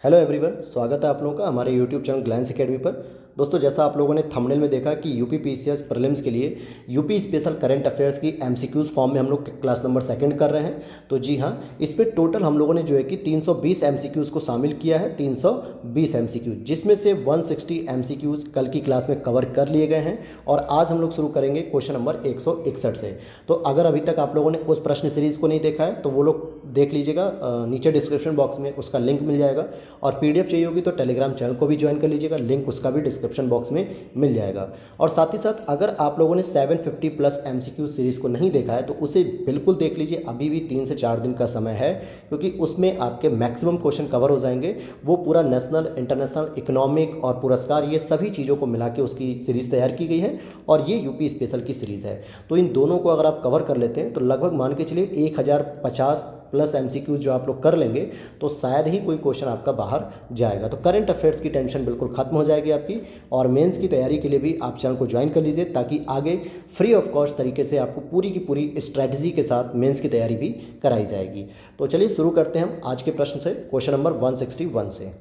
Hello everyone, स्वागत है आप लोगों का हमारे यूट्यूब चैनल ग्लैंस एकेडमी पर। दोस्तों, जैसा आप लोगों ने थंबनेल में देखा कि यूपी पीसीएस प्रीलिम्स के लिए यूपी स्पेशल करंट अफेयर्स की एमसीक्यूज फॉर्म में हम लोग क्लास नंबर सेकंड कर रहे हैं। तो जी हाँ, इसमें टोटल हम लोगों ने जो है कि 320 एमसीक्यूज को शामिल किया है। 320 एमसीक्यूज, जिसमें से 160 एमसीक्यूज कल की क्लास में कवर कर लिए गए हैं और आज हम लोग शुरू करेंगे क्वेश्चन नंबर 161 से। तो अगर अभी तक आप लोगों ने उस प्रश्न सीरीज को नहीं देखा है तो वो लोग देख लीजिएगा, नीचे डिस्क्रिप्शन बॉक्स में उसका लिंक मिल जाएगा। और पीडीएफ चाहिए होगी तो टेलीग्राम चैनल को भी ज्वाइन कर लीजिएगा, लिंक उसका भी डिस्क्रिप्शन बॉक्स में मिल जाएगा। और साथ ही साथ अगर आप लोगों ने 750 प्लस एमसीक्यू सीरीज को नहीं देखा है तो उसे बिल्कुल देख लीजिए, अभी भी 3 से 4 दिन का समय है, क्योंकि उसमें आपके मैक्सिमम क्वेश्चन कवर हो जाएंगे। वो पूरा नेशनल, इंटरनेशनल, इकोनॉमिक और पुरस्कार, ये सभी चीज़ों को मिला के उसकी सीरीज़ तैयार की गई है और ये यूपी स्पेशल की सीरीज़ है। तो इन दोनों को अगर आप कवर कर लेते हैं तो लगभग मान के चलिए 1050 प्लस एमसीक्यूज जो आप लोग कर लेंगे तो शायद ही कोई क्वेश्चन आपका बाहर जाएगा। तो करंट अफेयर्स की टेंशन बिल्कुल खत्म हो जाएगी आपकी। और मेंस की तैयारी के लिए भी आप चैनल को ज्वाइन कर लीजिए, ताकि आगे फ्री ऑफ कॉस्ट तरीके से आपको पूरी की पूरी स्ट्रैटेजी के साथ मेंस की तैयारी भी कराई जाएगी। तो चलिए शुरू करते हैं हम आज के प्रश्न से, क्वेश्चन नंबर 161 से।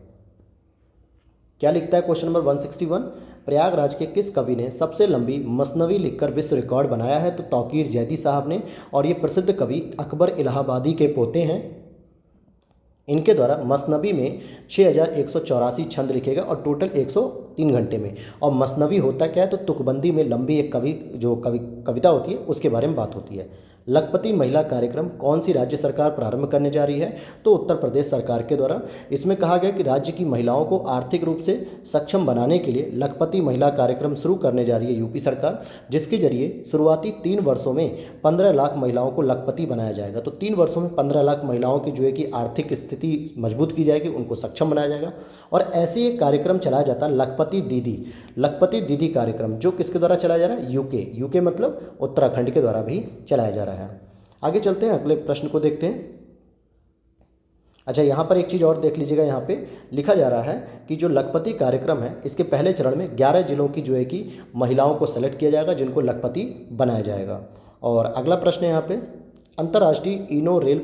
क्या लिखता है क्वेश्चन नंबर 161? प्रयागराज के किस कवि ने सबसे लंबी मसनवी लिखकर विश्व रिकॉर्ड बनाया है? तो तौकीर जैदी साहब ने, और ये प्रसिद्ध कवि अकबर इलाहाबादी के पोते हैं। इनके द्वारा मसनवी में 6184 छंद लिखे गए और टोटल 103 घंटे में। और मसनवी होता क्या है? तो तुकबंदी में लंबी एक कविता होती है, उसके बारे में बात होती है। लखपति महिला कार्यक्रम कौन सी राज्य सरकार प्रारंभ करने जा रही है? तो उत्तर प्रदेश सरकार के द्वारा। इसमें कहा गया कि राज्य की महिलाओं को आर्थिक रूप से सक्षम बनाने के लिए लखपति महिला कार्यक्रम शुरू करने जा रही है यूपी सरकार, जिसके जरिए शुरुआती 3 वर्षों में 15 लाख महिलाओं को लखपति बनाया जाएगा। तो 3 वर्षों में 15 लाख महिलाओं की जो है कि आर्थिक स्थिति मजबूत की जाएगी, उनको सक्षम बनाया जाएगा। और ऐसे एक कार्यक्रम चलाया जाता है लखपति दीदी कार्यक्रम, जो किसके द्वारा चलाया जा रहा है? यूके मतलब उत्तराखंड के द्वारा भी चलाया जा रहा है। आगे चलते हैं, अगले प्रश्न को देखते हैं। अच्छा, यहाँ पर एक चीज़ और देख लीजिएगा। यहाँ पे लिखा जा रहा है कि जो लखपति कार्यक्रम है, इसके पहले चरण में 11 जिलों की जो है कि महिलाओं को सेलेक्ट किया जाएगा, जिनको लखपति बनाया जाएगा। और अगला प्रश्न है यहाँ पे, अंतर्राष्ट्रीय इनो रेल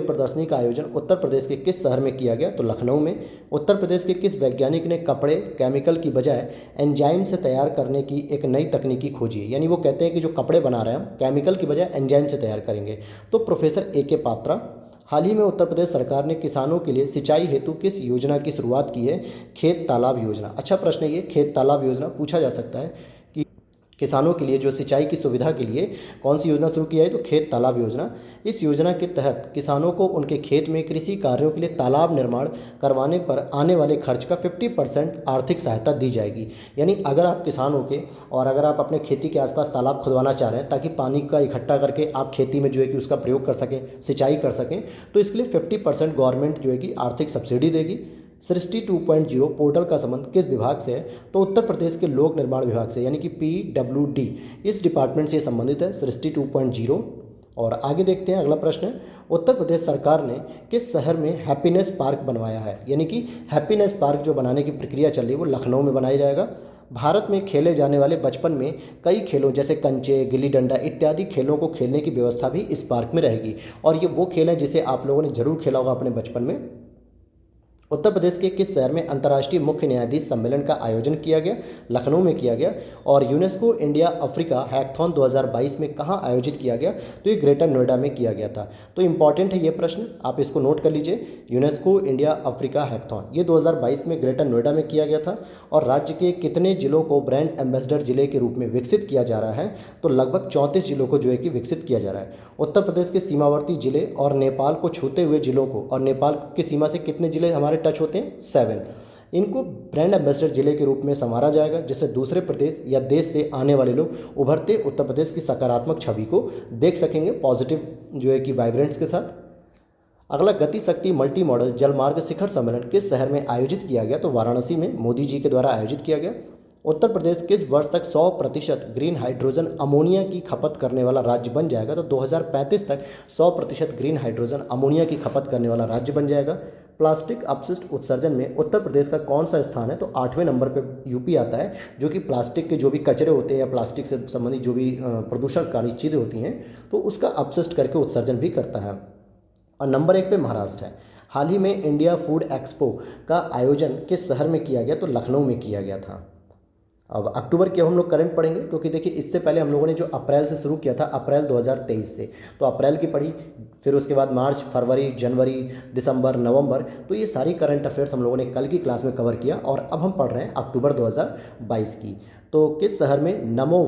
प्रदर्शनी का आयोजन उत्तर प्रदेश के किस शहर में किया गया? तो लखनऊ में। उत्तर प्रदेश के किस वैज्ञानिक ने कपड़े केमिकल की बजाय एंजाइम से तैयार करने की एक नई तकनीकी खोजी है? यानी वो कहते हैं कि जो कपड़े बना रहे हैं हम, केमिकल की बजाय एंजाइम से तैयार करेंगे। तो प्रोफेसर AK पात्रा। हाल ही में उत्तर प्रदेश सरकार ने किसानों के लिए सिंचाई हेतु किस योजना की शुरुआत की है? खेत तालाब योजना। अच्छा प्रश्न है ये, खेत तालाब योजना पूछा जा सकता है कि किसानों के लिए जो सिंचाई की सुविधा के लिए कौन सी योजना शुरू की है? तो खेत तालाब योजना। इस योजना के तहत किसानों को उनके खेत में कृषि कार्यों के लिए तालाब निर्माण करवाने पर आने वाले खर्च का 50% आर्थिक सहायता दी जाएगी। यानी अगर आप किसान हो के और अगर आप अपने खेती के आसपास तालाब खुदवाना चाह रहे हैं ताकि पानी का इकट्ठा करके आप खेती में जो है कि उसका प्रयोग कर सकें, सिंचाई कर सकें, तो इसके लिए 50% गवर्नमेंट जो है कि आर्थिक सब्सिडी देगी। सृष्टि 2.0 पोर्टल का संबंध किस विभाग से है? तो उत्तर प्रदेश के लोक निर्माण विभाग से, यानी कि PWD, इस डिपार्टमेंट से संबंधित है सृष्टि 2.0। और आगे देखते हैं, अगला प्रश्न है, उत्तर प्रदेश सरकार ने किस शहर में हैप्पीनेस पार्क बनवाया है? यानी कि हैप्पीनेस पार्क जो बनाने की प्रक्रिया चल रही है वो लखनऊ में बनाया जाएगा। भारत में खेले जाने वाले बचपन में कई खेलों जैसे कंचे, गिल्ली डंडा इत्यादि खेलों को खेलने की व्यवस्था भी इस पार्क में रहेगी। और ये वो खेल हैं जिसे आप लोगों ने जरूर खेला होगा अपने बचपन में। उत्तर प्रदेश के किस शहर में अंतर्राष्ट्रीय मुख्य न्यायाधीश सम्मेलन का आयोजन किया गया? लखनऊ में किया गया। और यूनेस्को इंडिया अफ्रीका हैकथॉन 2022 में कहाँ आयोजित किया गया? तो ये ग्रेटर नोएडा में किया गया था। तो इंपॉर्टेंट है ये प्रश्न, आप इसको नोट कर लीजिए। यूनेस्को इंडिया अफ्रीका हैकथॉन ये 2022 में ग्रेटर नोएडा में किया गया था। और राज्य के कितने जिलों को ब्रांड एम्बेसडर जिले के रूप में विकसित किया जा रहा है? तो लगभग 34 जिलों को जो है कि विकसित किया जा रहा है। उत्तर प्रदेश के सीमावर्ती जिले और नेपाल को छूते हुए जिलों को, और नेपाल की सीमा से कितने जिले हमारे टच होते हैं? 7। इनको ब्रांड एम्बेसडर जिले के रूप में संवारा जाएगा, जिससे दूसरे प्रदेश या देश से आने वाले लोग उभरते उत्तर प्रदेश की सकारात्मक छवि को देख सकेंगे, पॉजिटिव जो है कि वाइब्रेंट्स के साथ। अगला, गति शक्ति मल्टी मॉडल जलमार्ग शिखर सम्मेलन किस शहर में आयोजित किया गया? तो वाराणसी में मोदी जी के द्वारा आयोजित किया गया। उत्तर प्रदेश किस वर्ष तक 100% ग्रीन हाइड्रोजन अमोनिया की खपत करने वाला राज्य बन जाएगा? तो 2035 तक 100% ग्रीन हाइड्रोजन अमोनिया की खपत करने वाला राज्य बन जाएगा। प्लास्टिक अपशिष्ट उत्सर्जन में उत्तर प्रदेश का कौन सा स्थान है? तो 8वें नंबर पर यूपी आता है, जो कि प्लास्टिक के जो भी कचरे होते हैं या प्लास्टिक से संबंधित जो भी प्रदूषणकारी चीज़ें होती हैं तो उसका अपशिष्ट करके उत्सर्जन भी करता है। और नंबर 1 पे महाराष्ट्र है। हाल ही में इंडिया फूड एक्सपो का आयोजन किस शहर में किया गया? तो लखनऊ में किया गया था। अब अक्टूबर की अब हम लोग करंट पढ़ेंगे, क्योंकि देखिए इससे पहले हम लोगों ने जो अप्रैल से शुरू किया था, अप्रैल 2023 से, तो अप्रैल की पढ़ी, फिर उसके बाद मार्च, फरवरी, जनवरी, दिसंबर, नवंबर, तो ये सारी करंट अफेयर्स हम लोगों ने कल की क्लास में कवर किया। और अब हम पढ़ रहे हैं अक्टूबर 2022 की। तो किस शहर में नमो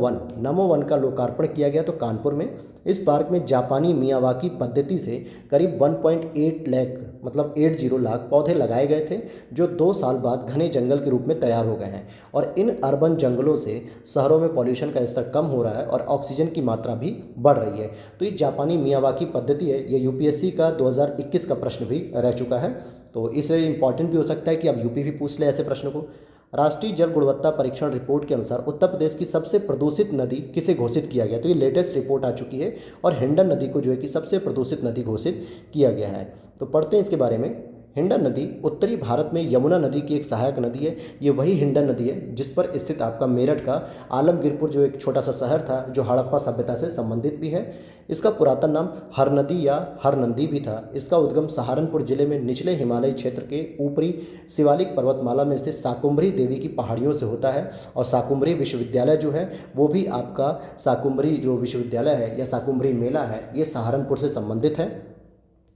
वन का लोकार्पण किया गया? तो कानपुर में। इस पार्क में जापानी मियावाकी पद्धति से करीब 1.8 लाख मतलब 80 लाख पौधे लगाए गए थे, जो 2 साल बाद घने जंगल के रूप में तैयार हो गए हैं। और इन अर्बन जंगलों से शहरों में पॉल्यूशन का स्तर कम हो रहा है और ऑक्सीजन की मात्रा भी बढ़ रही है। तो ये जापानी मियावाकी पद्धति है, ये यूपीएससी का 2021 का प्रश्न भी रह चुका है, तो इससे इंपॉर्टेंट भी हो सकता है कि अब यूपी भी पूछ ले ऐसे प्रश्न को। राष्ट्रीय जल गुणवत्ता परीक्षण रिपोर्ट के अनुसार उत्तर प्रदेश की सबसे प्रदूषित नदी किसे घोषित किया गया? तो ये लेटेस्ट रिपोर्ट आ चुकी है और हिंडन नदी को जो है कि सबसे प्रदूषित नदी घोषित किया गया है। तो पढ़ते हैं इसके बारे में। हिंडन नदी उत्तरी भारत में यमुना नदी की एक सहायक नदी है। ये वही हिंडन नदी है जिस पर स्थित आपका मेरठ का आलमगीरपुर जो एक छोटा सा शहर था, जो हड़प्पा सभ्यता से संबंधित भी है। इसका पुरातन नाम हरनदी या हरनंदी भी था। इसका उद्गम सहारनपुर जिले में निचले हिमालय क्षेत्र के ऊपरी शिवालिक पर्वतमाला में स्थित शाकुंभरी देवी की पहाड़ियों से होता है। और शाकुंभरी विश्वविद्यालय जो है वो भी आपका शाकुंभरी जो विश्वविद्यालय है या शाकुंभरी मेला है, ये सहारनपुर से संबंधित है।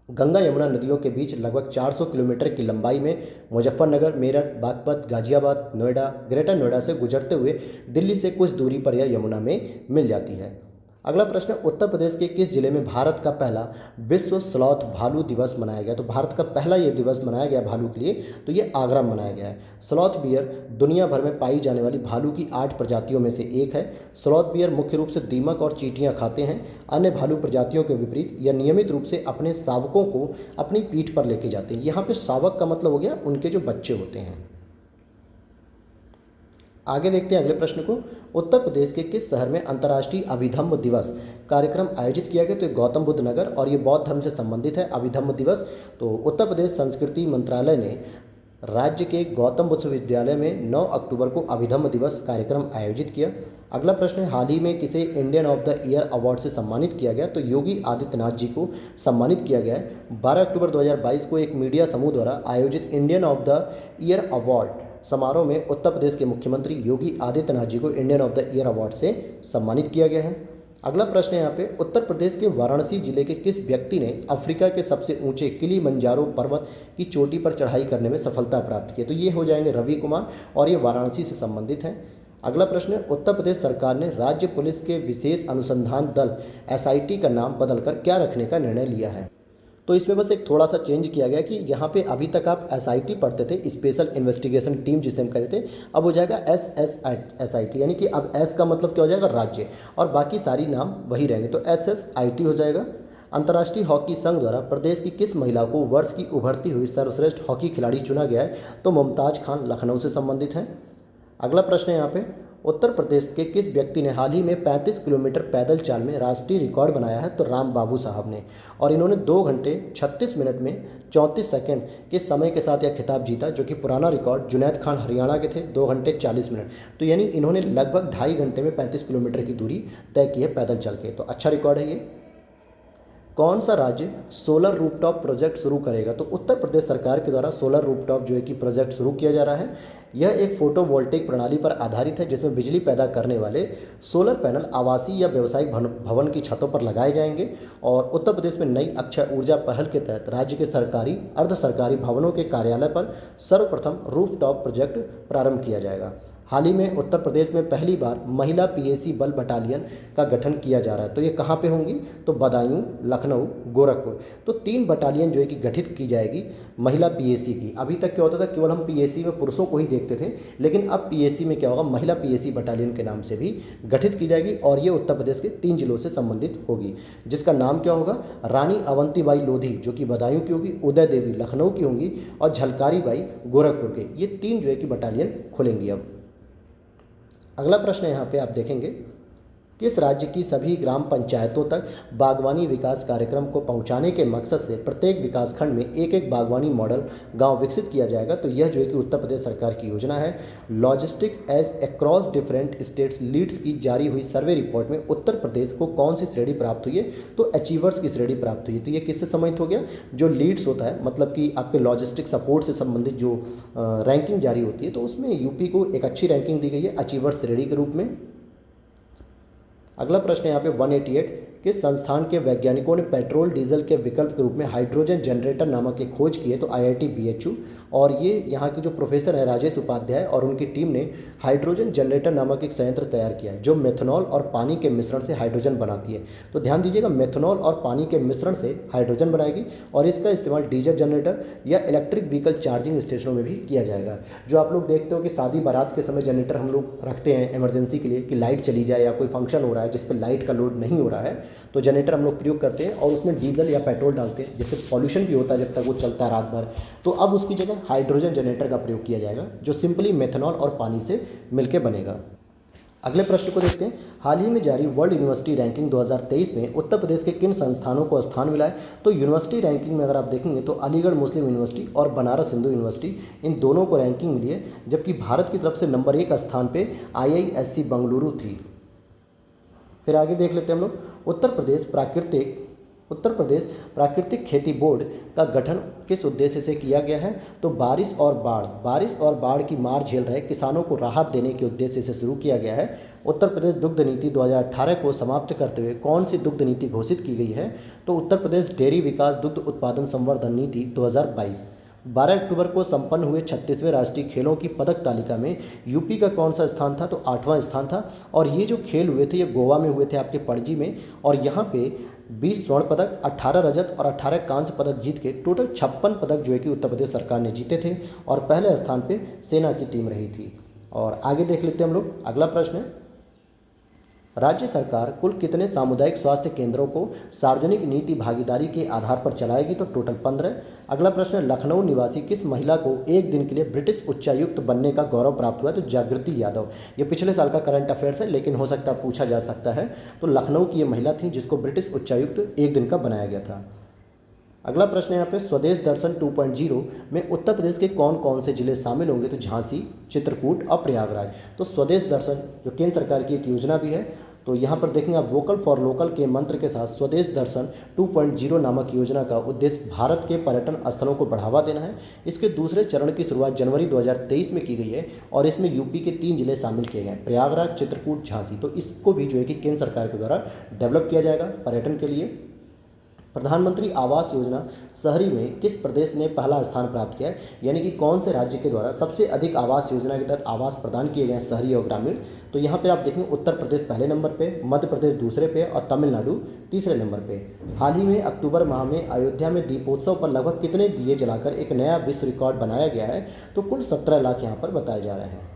गंगा यमुना नदियों के बीच लगभग 400 किलोमीटर की लंबाई में मुजफ्फरनगर, मेरठ, बागपत, गाजियाबाद, नोएडा, ग्रेटर नोएडा से गुजरते हुए दिल्ली से कुछ दूरी पर यह यमुना में मिल जाती है। अगला प्रश्न, उत्तर प्रदेश के किस जिले में भारत का पहला विश्व स्लॉथ भालू दिवस मनाया गया? तो भारत का पहला ये दिवस मनाया गया भालू के लिए, तो ये आगरा में मनाया गया है। स्लॉथ बियर दुनिया भर में पाई जाने वाली भालू की 8 प्रजातियों में से एक है। स्लॉथ बियर मुख्य रूप से दीमक और चींटियां खाते हैं। अन्य भालू प्रजातियों के विपरीत यह नियमित रूप से अपने शावकों को अपनी पीठ पर लेके जाते हैं। यहाँ पे शावक का मतलब हो गया उनके जो बच्चे होते हैं। आगे देखते हैं अगले प्रश्न को। उत्तर प्रदेश के किस शहर में अंतर्राष्ट्रीय अभिधम्म दिवस कार्यक्रम आयोजित किया गया? तो गौतम बुद्ध नगर, और ये बौद्ध धर्म से संबंधित है अभिधम्म दिवस। तो उत्तर प्रदेश संस्कृति मंत्रालय ने राज्य के गौतम बुद्ध विश्वविद्यालय में 9 अक्टूबर को अभिधम्म दिवस कार्यक्रम आयोजित किया। अगला प्रश्न है, हाल ही में किसे Indian of the year award से सम्मानित किया गया? तो योगी आदित्यनाथ जी को सम्मानित किया गया है। 12 अक्टूबर 2022 को एक मीडिया समूह द्वारा आयोजित Indian of the year award समारोह में उत्तर प्रदेश के मुख्यमंत्री योगी आदित्यनाथ जी को Indian of the year award से सम्मानित किया गया है। अगला प्रश्न है यहाँ पे, उत्तर प्रदेश के वाराणसी जिले के किस व्यक्ति ने अफ्रीका के सबसे ऊंचे किलिमंजारो पर्वत की चोटी पर चढ़ाई करने में सफलता प्राप्त की? तो ये हो जाएंगे रवि कुमार, और ये वाराणसी से संबंधित हैं। अगला प्रश्न है, उत्तर प्रदेश सरकार ने राज्य पुलिस के विशेष अनुसंधान दल एसआईटी का नाम बदलकर क्या रखने का निर्णय लिया है? तो इसमें बस एक थोड़ा सा चेंज किया गया कि यहाँ पे अभी तक आप एसआईटी पढ़ते थे, स्पेशल इन्वेस्टिगेशन टीम जिसे हम कहते थे, अब हो जाएगा एसएसआईटी, यानी कि अब एस का मतलब क्या हो जाएगा? राज्य, और बाकी सारी नाम वही रहेंगे, तो एसएसआईटी हो जाएगा। अंतर्राष्ट्रीय हॉकी संघ द्वारा प्रदेश की किस महिला को वर्ष की उभरती हुई सर्वश्रेष्ठ हॉकी खिलाड़ी चुना गया है? तो मुमताज़ खान लखनऊ से संबंधित हैं। अगला प्रश्न है यहाँ पे, उत्तर प्रदेश के किस व्यक्ति ने हाल ही में 35 किलोमीटर पैदल चाल में राष्ट्रीय रिकॉर्ड बनाया है? तो राम बाबू साहब ने, और इन्होंने 2 घंटे 36 मिनट में 34 सेकंड के समय के साथ यह खिताब जीता, जो कि पुराना रिकॉर्ड जुनैद खान हरियाणा के थे 2 घंटे 40 मिनट। तो यानी इन्होंने लगभग 2.5 घंटे में 35 किलोमीटर की दूरी तय की है पैदल चल के, तो अच्छा रिकॉर्ड है ये। कौन सा राज्य सोलर रूफटॉप प्रोजेक्ट शुरू करेगा? तो उत्तर प्रदेश सरकार के द्वारा सोलर रूफटॉप जो है कि प्रोजेक्ट शुरू किया जा रहा है। यह एक फोटोवोल्टेइक प्रणाली पर आधारित है, जिसमें बिजली पैदा करने वाले सोलर पैनल आवासीय या व्यावसायिक भवन की छतों पर लगाए जाएंगे। और उत्तर प्रदेश में नई अक्षय ऊर्जा पहल के तहत राज्य के सरकारी अर्ध सरकारी भवनों के कार्यालय पर सर्वप्रथम रूफटॉप प्रोजेक्ट प्रारंभ किया जाएगा। हाल ही में उत्तर प्रदेश में पहली बार महिला पीएसी बल बटालियन का गठन किया जा रहा है। तो ये कहाँ पे होंगी? तो बदायूं, लखनऊ, गोरखपुर। तो 3 बटालियन जो है कि गठित की जाएगी महिला पीएसी की। अभी तक क्या होता था, केवल हम पीएसी में पुरुषों को ही देखते थे, लेकिन अब पीएसी में क्या होगा, महिला पीएसी बटालियन के नाम से भी गठित की जाएगी, और ये उत्तर प्रदेश के 3 जिलों से संबंधित होगी, जिसका नाम क्या होगा? रानी अवंतीबाई लोधी जो कि बदायूं की होगी, उदय देवी लखनऊ की होंगी, और झलकारी बाई गोरखपुर के। ये 3 जो है कि बटालियन खुलेंगी अब। अगला प्रश्न यहाँ पे आप देखेंगे, किस राज्य की सभी ग्राम पंचायतों तक बागवानी विकास कार्यक्रम को पहुंचाने के मकसद से प्रत्येक विकासखंड में एक एक बागवानी मॉडल गांव विकसित किया जाएगा? तो यह जो है कि उत्तर प्रदेश सरकार की योजना है। Logistic edge across different states leads की जारी हुई सर्वे रिपोर्ट में उत्तर प्रदेश को कौन सी श्रेणी प्राप्त हुई है? तो अचीवर्स की श्रेणी प्राप्त हुई है। तो ये किससे संबंधित हो गया? जो लीड्स होता है, मतलब कि आपके लॉजिस्टिक सपोर्ट से संबंधित जो रैंकिंग जारी होती है, तो उसमें यूपी को एक अच्छी रैंकिंग दी गई है अचीवर्स श्रेणी के रूप में। अगला प्रश्न है यहाँ पे 188, किस संस्थान के वैज्ञानिकों ने पेट्रोल डीजल के विकल्प के रूप में हाइड्रोजन जनरेटर नामक एक खोज की है? तो IIT BHU। और ये यहाँ के जो प्रोफेसर हैं राजेश उपाध्याय और उनकी टीम ने हाइड्रोजन जनरेटर नामक एक संयंत्र तैयार किया है जो मेथनॉल और पानी के मिश्रण से हाइड्रोजन बनाती है। तो ध्यान दीजिएगा, मेथनॉल और पानी के मिश्रण से हाइड्रोजन बनाएगी और इसका इस्तेमाल डीजल जनरेटर या इलेक्ट्रिक व्हीकल चार्जिंग स्टेशनों में भी किया जाएगा। जो आप लोग देखते हो कि शादी बारात के समय जनरेटर हम लोग रखते हैं इमरजेंसी के लिए, कि लाइट चली जाए या कोई फंक्शन हो रहा है जिस पर लाइट का लोड नहीं हो रहा है, तो जनरेटर हम लोग प्रयोग करते हैं और उसमें डीजल या पेट्रोल डालते हैं, जिससे पॉल्यूशन भी होता है जब तक वो चलता है रात भर। तो अब उसकी जगह हाइड्रोजन जनरेटर का प्रयोग किया जाएगा जो सिंपली मेथनॉल और पानी से मिलकर बनेगा। अगले प्रश्न को देखते हैं। हाल ही में जारी वर्ल्ड यूनिवर्सिटी रैंकिंग 2023 में उत्तर प्रदेश के किन संस्थानों को स्थान मिला है? तो यूनिवर्सिटी रैंकिंग में अगर आप देखेंगे तो अलीगढ़ मुस्लिम यूनिवर्सिटी और बनारस हिंदू यूनिवर्सिटी, इन दोनों को रैंकिंग मिली है, जबकि भारत की तरफ से नंबर 1 स्थान पे IISc बेंगलुरु थी। फिर आगे देख लेते हैं हम लोग। उत्तर प्रदेश प्राकृतिक खेती बोर्ड का गठन किस उद्देश्य से किया गया है? तो बारिश और बाढ़ की मार झेल रहे किसानों को राहत देने के उद्देश्य से शुरू किया गया है। उत्तर प्रदेश दुग्ध नीति 2018 को समाप्त करते हुए कौन सी दुग्ध नीति घोषित की गई है? तो उत्तर प्रदेश डेयरी विकास दुग्ध उत्पादन संवर्धन नीति 2022। 12 अक्टूबर को संपन्न हुए 36वें राष्ट्रीय खेलों की पदक तालिका में यूपी का कौन सा स्थान था? तो 8वां स्थान था। और ये जो खेल हुए थे ये गोवा में हुए थे, आपके पणजी में, और यहाँ पे 20 स्वर्ण पदक, 18 रजत और 18 कांस्य पदक जीत के टोटल 56 पदक जो है कि उत्तर प्रदेश सरकार ने जीते थे और पहले स्थान पे सेना की टीम रही थी। और आगे देख लेते हैं हम लोग। अगला प्रश्न है, राज्य सरकार कुल कितने सामुदायिक स्वास्थ्य केंद्रों को सार्वजनिक नीति भागीदारी के आधार पर चलाएगी? तो टोटल 15। अगला प्रश्न है, लखनऊ निवासी किस महिला को एक दिन के लिए ब्रिटिश उच्चायुक्त बनने का गौरव प्राप्त हुआ है? तो जागृति यादव। ये पिछले साल का करंट अफेयर्स है, लेकिन हो सकता है पूछा जा सकता है। तो लखनऊ की ये महिला थी जिसको ब्रिटिश उच्चायुक्त एक दिन का बनाया गया था। अगला प्रश्न है यहाँ पे, स्वदेश दर्शन 2.0 में उत्तर प्रदेश के कौन कौन से जिले शामिल होंगे? तो झांसी, चित्रकूट और प्रयागराज। तो स्वदेश दर्शन जो केंद्र सरकार की एक योजना भी है, तो यहाँ पर देखेंगे आप वोकल फॉर लोकल के मंत्र के साथ स्वदेश दर्शन 2.0 नामक योजना का उद्देश्य भारत के पर्यटन स्थलों को बढ़ावा देना है। इसके दूसरे चरण की शुरुआत जनवरी 2023 में की गई है और इसमें यूपी के 3 जिले शामिल किए गए हैं, प्रयागराज, चित्रकूट, झांसी। तो इसको भी जो है कि केंद्र सरकार के द्वारा डेवलप किया जाएगा पर्यटन के लिए। प्रधानमंत्री आवास योजना शहरी में किस प्रदेश ने पहला स्थान प्राप्त किया है? यानी कि कौन से राज्य के द्वारा सबसे अधिक आवास योजना के तहत आवास प्रदान किए गए हैं शहरी और ग्रामीण? तो यहाँ पे आप देखेंगे उत्तर प्रदेश पहले नंबर पे, मध्य प्रदेश दूसरे पे और तमिलनाडु तीसरे नंबर पे। हाल ही में अक्टूबर माह में अयोध्या में दीपोत्सव पर लगभग कितने दिए जलाकर एक नया विश्व रिकॉर्ड बनाया गया है? तो कुल 17 लाख यहाँ पर बताए जा रहे हैं।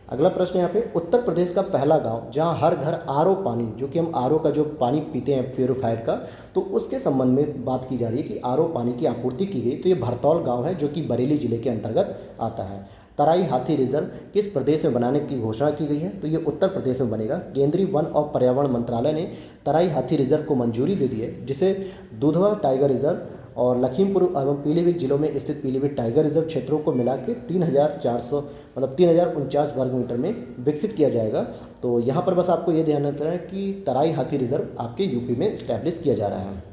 अगला प्रश्न यहाँ पे, उत्तर प्रदेश का पहला गांव जहां हर घर आरओ पानी, जो कि हम आरओ का जो पानी पीते हैं प्योरीफायर का, तो उसके संबंध में बात की जा रही है कि आरओ पानी की आपूर्ति की गई। तो ये भरतौल गांव है जो कि बरेली जिले के अंतर्गत आता है। तराई हाथी रिजर्व किस प्रदेश में बनाने की घोषणा की गई है? तो ये उत्तर प्रदेश में बनेगा। केंद्रीय वन और पर्यावरण मंत्रालय ने तराई हाथी रिजर्व को मंजूरी दे दी है, जिसे दुधवा टाइगर रिजर्व और लखीमपुर एवं पीलीभीत जिलों में स्थित पीलीभीत टाइगर रिजर्व क्षेत्रों को मिला के 3049 वर्ग मीटर में विकसित किया जाएगा। तो यहाँ पर बस आपको ये ध्यान रखना है कि तराई हाथी रिजर्व आपके यूपी में इस्टेब्लिश किया जा रहा है।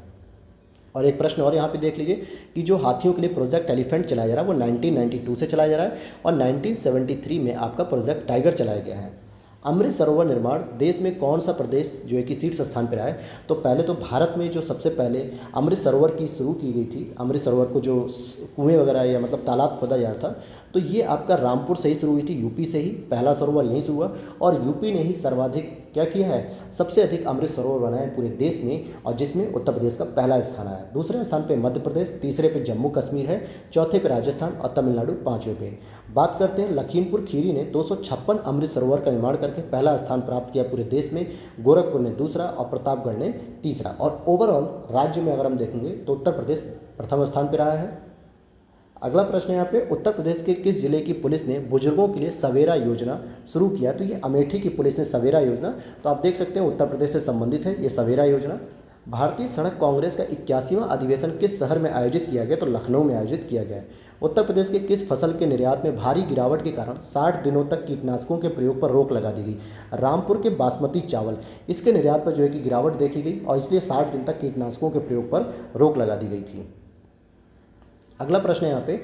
और एक प्रश्न और यहाँ पे देख लीजिए कि जो हाथियों के लिए प्रोजेक्ट एलिफेंट चलाया जा रहा है वो 1992 से चलाया जा रहा है और 1973 में आपका प्रोजेक्ट टाइगर चलाया गया है। अमृत सरोवर निर्माण देश में कौन सा प्रदेश जो है कि शीर्ष स्थान पर रहा है? तो पहले तो भारत में जो सबसे पहले अमृत सरोवर की शुरू की गई थी, अमृत सरोवर को जो कुएं वगैरह या मतलब तालाब खोदा जा रहा था, तो ये आपका रामपुर से ही शुरू हुई थी, यूपी से ही पहला सरोवर यहीं से हुआ और यूपी ने ही सर्वाधिक क्या किया है, सबसे अधिक अमृत सरोवर बनाए पूरे देश में और जिसमें उत्तर प्रदेश का पहला स्थान आया। दूसरे स्थान पे मध्य प्रदेश, तीसरे पे जम्मू कश्मीर है, चौथे पे राजस्थान और तमिलनाडु 5वें पे। बात करते हैं लखीमपुर खीरी ने 256 अमृत सरोवर का निर्माण करके पहला स्थान प्राप्त किया पूरे देश में, गोरखपुर ने दूसरा और प्रतापगढ़ ने तीसरा। और ओवरऑल राज्य में अगर हम देखेंगे तो उत्तर प्रदेश प्रथम स्थान पर रहा है। अगला प्रश्न है यहाँ पे, उत्तर प्रदेश के किस जिले की पुलिस ने बुजुर्गों के लिए सवेरा योजना शुरू किया? तो ये अमेठी की पुलिस ने सवेरा योजना, तो आप देख सकते हैं उत्तर प्रदेश से संबंधित है ये सवेरा योजना। भारतीय सड़क कांग्रेस का 81वां अधिवेशन किस शहर में आयोजित किया गया? तो लखनऊ में आयोजित किया गया है। उत्तर प्रदेश के किस फसल के निर्यात में भारी गिरावट के कारण 60 दिनों तक कीटनाशकों के प्रयोग पर रोक लगा दी गई? रामपुर के बासमती चावल, इसके निर्यात पर जो है कि गिरावट देखी गई और इसलिए 60 दिन तक कीटनाशकों के प्रयोग पर रोक लगा दी गई थी। अगला प्रश्न है यहाँ पे,